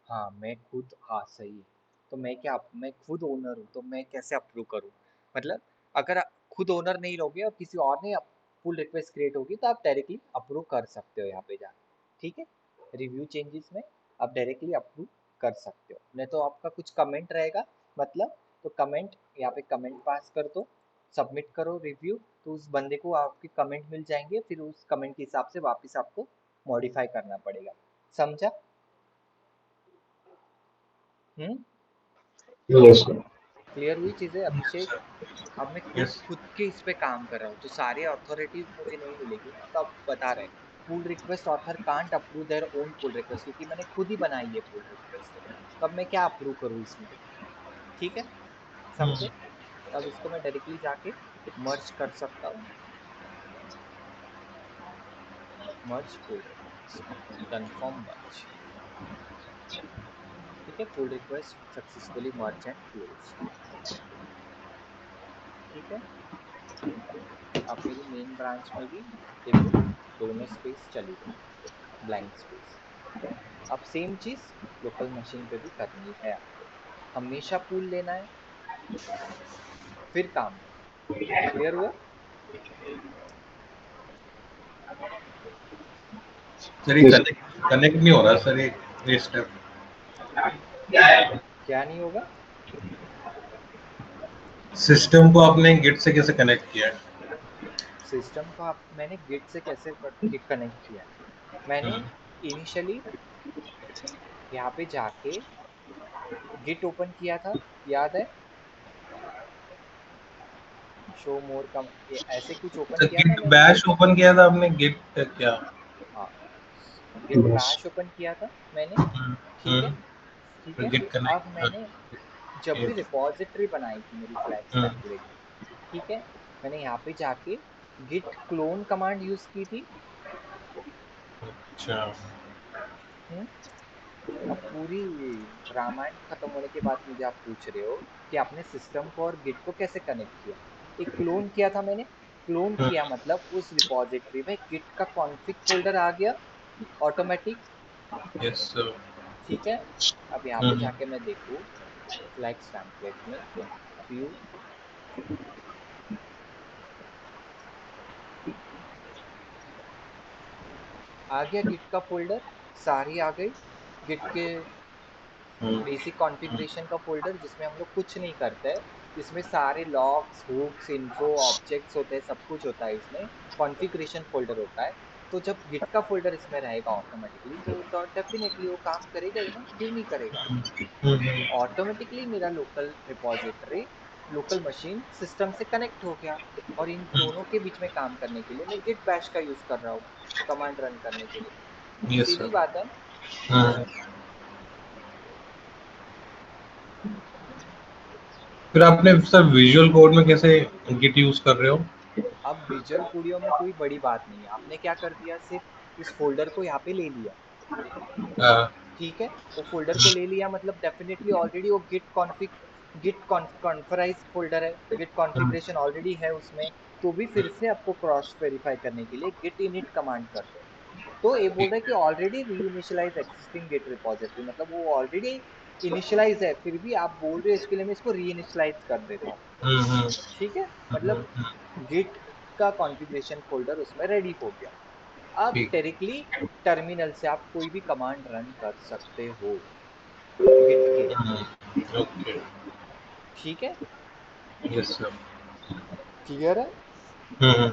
हाँ मैं खुद, हाँ सही है। तो मैं क्या, मैं खुद ओनर हूँ तो मैं कैसे अप्रूव करूँ? मतलब अगर आप खुद ओनर नहीं रहोगे और किसी और ने पुल रिक्वेस्ट क्रिएट होगी तो आप डायरेक्टली अप्रूव कर सकते हो यहाँ पे जाके। ठीक है, रिव्यू चेंजेस में आप डायरेक्टली अप्रूव कर सकते हो, नहीं तो आपका कुछ कमेंट रहेगा मतलब, तो कमेंट यहाँ पे कमेंट पास कर दो, सबमिट करो रिव्यू, तो उस बंदे को आपके कमेंट मिल जाएंगे, फिर उस कमेंट के हिसाब से वापस आपको मॉडिफाई करना पड़ेगा। समझा? हम्म, यस सर। क्लियर हुई चीजें अभिषेक? अब मैं खुद यस। खुद के इस पे काम कर रहा हूँ तो सारे अथॉरिटीज मुझे नहीं मिलेगी ना, तो अब बता रहे pull request author can't approve their own pull request, क्योंकि मैंने खुद ही बनाई है पुल रिक्वेस्ट, तो अब मैं क्या अप्रूव करूँ इसमें? ठीक है, समझे? तो अब इसको मैं डायरेक्टली जाके मर्ज कर सकता हूँ, मर्ज पुल रिक्वेस्ट, कन्फर्म मर्ज। ठीक है, pull request successfully merge and close. ठीक है, अब मेरी मेन ब्रांच में भी देखो दोनों स्पेस चली गई, ब्लैंक स्पेस। अब सेम चीज लोकल मशीन पे भी करनी है आपको, हमेशा पूल लेना है फिर काम होगा। क्लियर हुआ? सर ये यस। कनेक्ट कनेक्ट नहीं हो रहा सर, ये स्टेप क्या नहीं होगा? सिस्टम को आपने गिट से कैसे कनेक्ट किया है? सिस्टम को आप मैंने गिट से कैसे कनेक्ट किया है? मैंने हम्म, इनिशियली यहाँ पे जाके गिट ओपन किया था, याद है? शो मोर का ऐसे कुछ ओपन तो किया था गिट मैंने। बैश ओपन किया था आपने, गिट क्या? हाँ, गिट यस। बैश ओपन किया था मैंने। हम्म, ठीक है, ठीक फिर है। गिट अब मैंने जब भी कनेक्ट। रिपॉजिटरी बनाई थी मेरी फ्लैक्स लाइब्रेरी की, ठीक है, मैंने यहाँ पे जाके गिट क्लोन कमांड यूज की थी। अच्छा। हम्म, अब पूरी रामायण खत्म होने के बाद मुझे आप पूछ रहे हो कि आपने सिस्टम को और गिट को कैसे कनेक्ट किया? एक क्लोन किया था मैंने, क्लोन हम्म, किया मतलब उस रिपॉजिटरी में गिट का कॉन्फ़िग फोल्डर आ गया ऑटोमेटिक। Yes sir. ठीक है, अब यहाँ पे जाके मैं देखूँ फ्लेक्स टेम्पलेट में व्यू आ गया, गिट का फोल्डर सारी आ गई, गिट के बेसिक कॉन्फ़िगरेशन का फोल्डर जिसमें हम लोग कुछ नहीं करते हैं। इसमें सारे लॉग्स, हुक्स, इन्फो, ऑब्जेक्ट्स होते हैं, सब कुछ होता है इसमें। कॉन्फ़िगरेशन फोल्डर होता है। तो जब गिट का फोल्डर इसमें रहेगा ऑटोमेटिकली तो डेफिनेटली वो काम करेगा ही ना, क्यों नहीं करेगा। ऑटोमेटिकली मेरा local repository, local machine system से कनेक्ट हो गया, और इन दोनों के बीच में काम करने के लिए मैं गिट बैश का यूज कर रहा हूँ कमांड रन करने के लिए। यस सीधी सर। बात है ना। फिर आपने सर विजुअल कोड में कैसे गिट यूज कर रहे हो? अब विजुअल स्टूडियो में कोई बड़ी बात नहीं है, आपने क्या कर दिया, सिर्फ इस फोल्डर को यहाँ पे ले लिया। हाँ, ठीक है, वो फोल्डर को ले लिया मतलब डेफिनेटली ऑलरेडी वो गिट कॉन्फराइज फोल्डर है, गिट कॉन्फ़िगरेशन ऑलरेडी है उसमें। तो भी फिर से आपको क्रॉस वेरीफाई करने के लिए गिट इनिट कमांड कर दो। तो ये बोल रहा है कि ऑलरेडी रीइनिशियलाइज एक्सिस्टिंग गिट रिपॉजिटरी, मतलब वो ऑलरेडी इनिशियलाइज है, फिर भी आप बोल रहे हो इसके लिए मैं इसको रीइनिशियलाइज कर देता हूँ। ठीक है, मतलब गिट का कॉन्फ़िगरेशन फोल्डर उसमें रेडी हो गया। अब ठीक। डायरेक्टली टर्मिनल से आप कोई भी कमांड रन कर सकते हो गिट के। ओके। ठीक है, यस सर। क्लियर है। हम्म।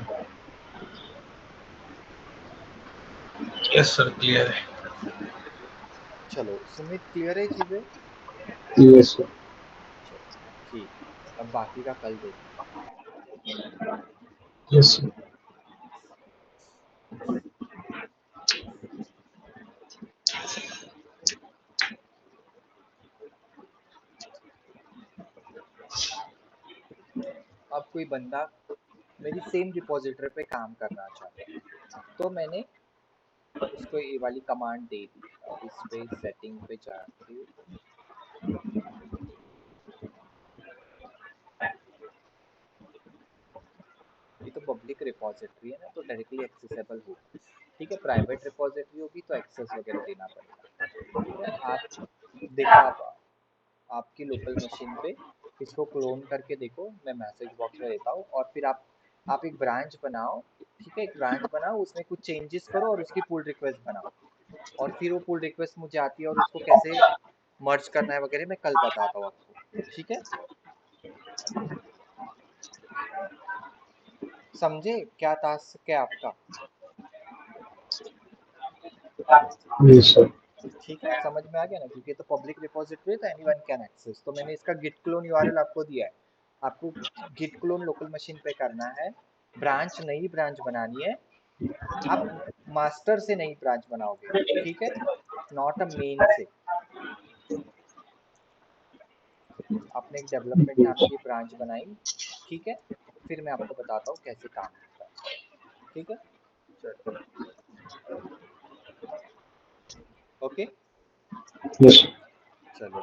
यस सर, क्लियर है। चलो सुमित, क्लियर है चीजें। Yes sir. चलो ठीक, अब बाकी का कल देखेंगे। Yes sir. अब कोई बंदा मेरी सेम रिपोजिटरी पे काम करना चाहता है, तो मैंने उसको ये वाली कमांड दे दी। अब इस पे सेटिंग पे जाके ये तो पब्लिक रिपोजिटरी है ना, तो डायरेक्टली एक्सेसिबल होगी। ठीक है, प्राइवेट रिपोजिटरी होगी तो एक्सेस वगैरह देना पड़ेगा। ठीक है, आप देखो, आपकी लोकल मशीन पे इसको क्लोन करके देखो, मैं मैसेज बॉक्स में देता हूँ, और फिर आप एक ब्रांच बनाओ। ठीक है, एक ब्रांच बनाओ, उसमें कुछ चेंजेस करो और उसकी पुल रिक्वेस्ट बनाओ, और फिर वो पुल रिक्वेस्ट मुझे आती है और उसको कैसे मर्ज करना है वगैरह मैं कल बताता हूँ आपको। ठीक है, समझे क्या टास्क है आपका। Yes sir. ठीक है, समझ में आ गया ना, क्योंकि ये तो पब्लिक रिपोजिटरी है तो एनीवन कैन एक्सेस। तो मैंने इसका गिट क्लोन यूआरएल आपको दिया है। आपको गिट क्लोन लोकल मशीन पे करना है, ब्रांच नई ब्रांच बनानी है। आप मास्टर से नई ब्रांच बनाओगे, ठीक है, नॉट अ मेन से। आपने एक डेवलपमेंट नाम की ब्रांच बनाई। ठीक है, फिर मैं आपको बताता हूँ कैसे काम होता है। ठीक है, चलो, ओके, यस सर। चलो।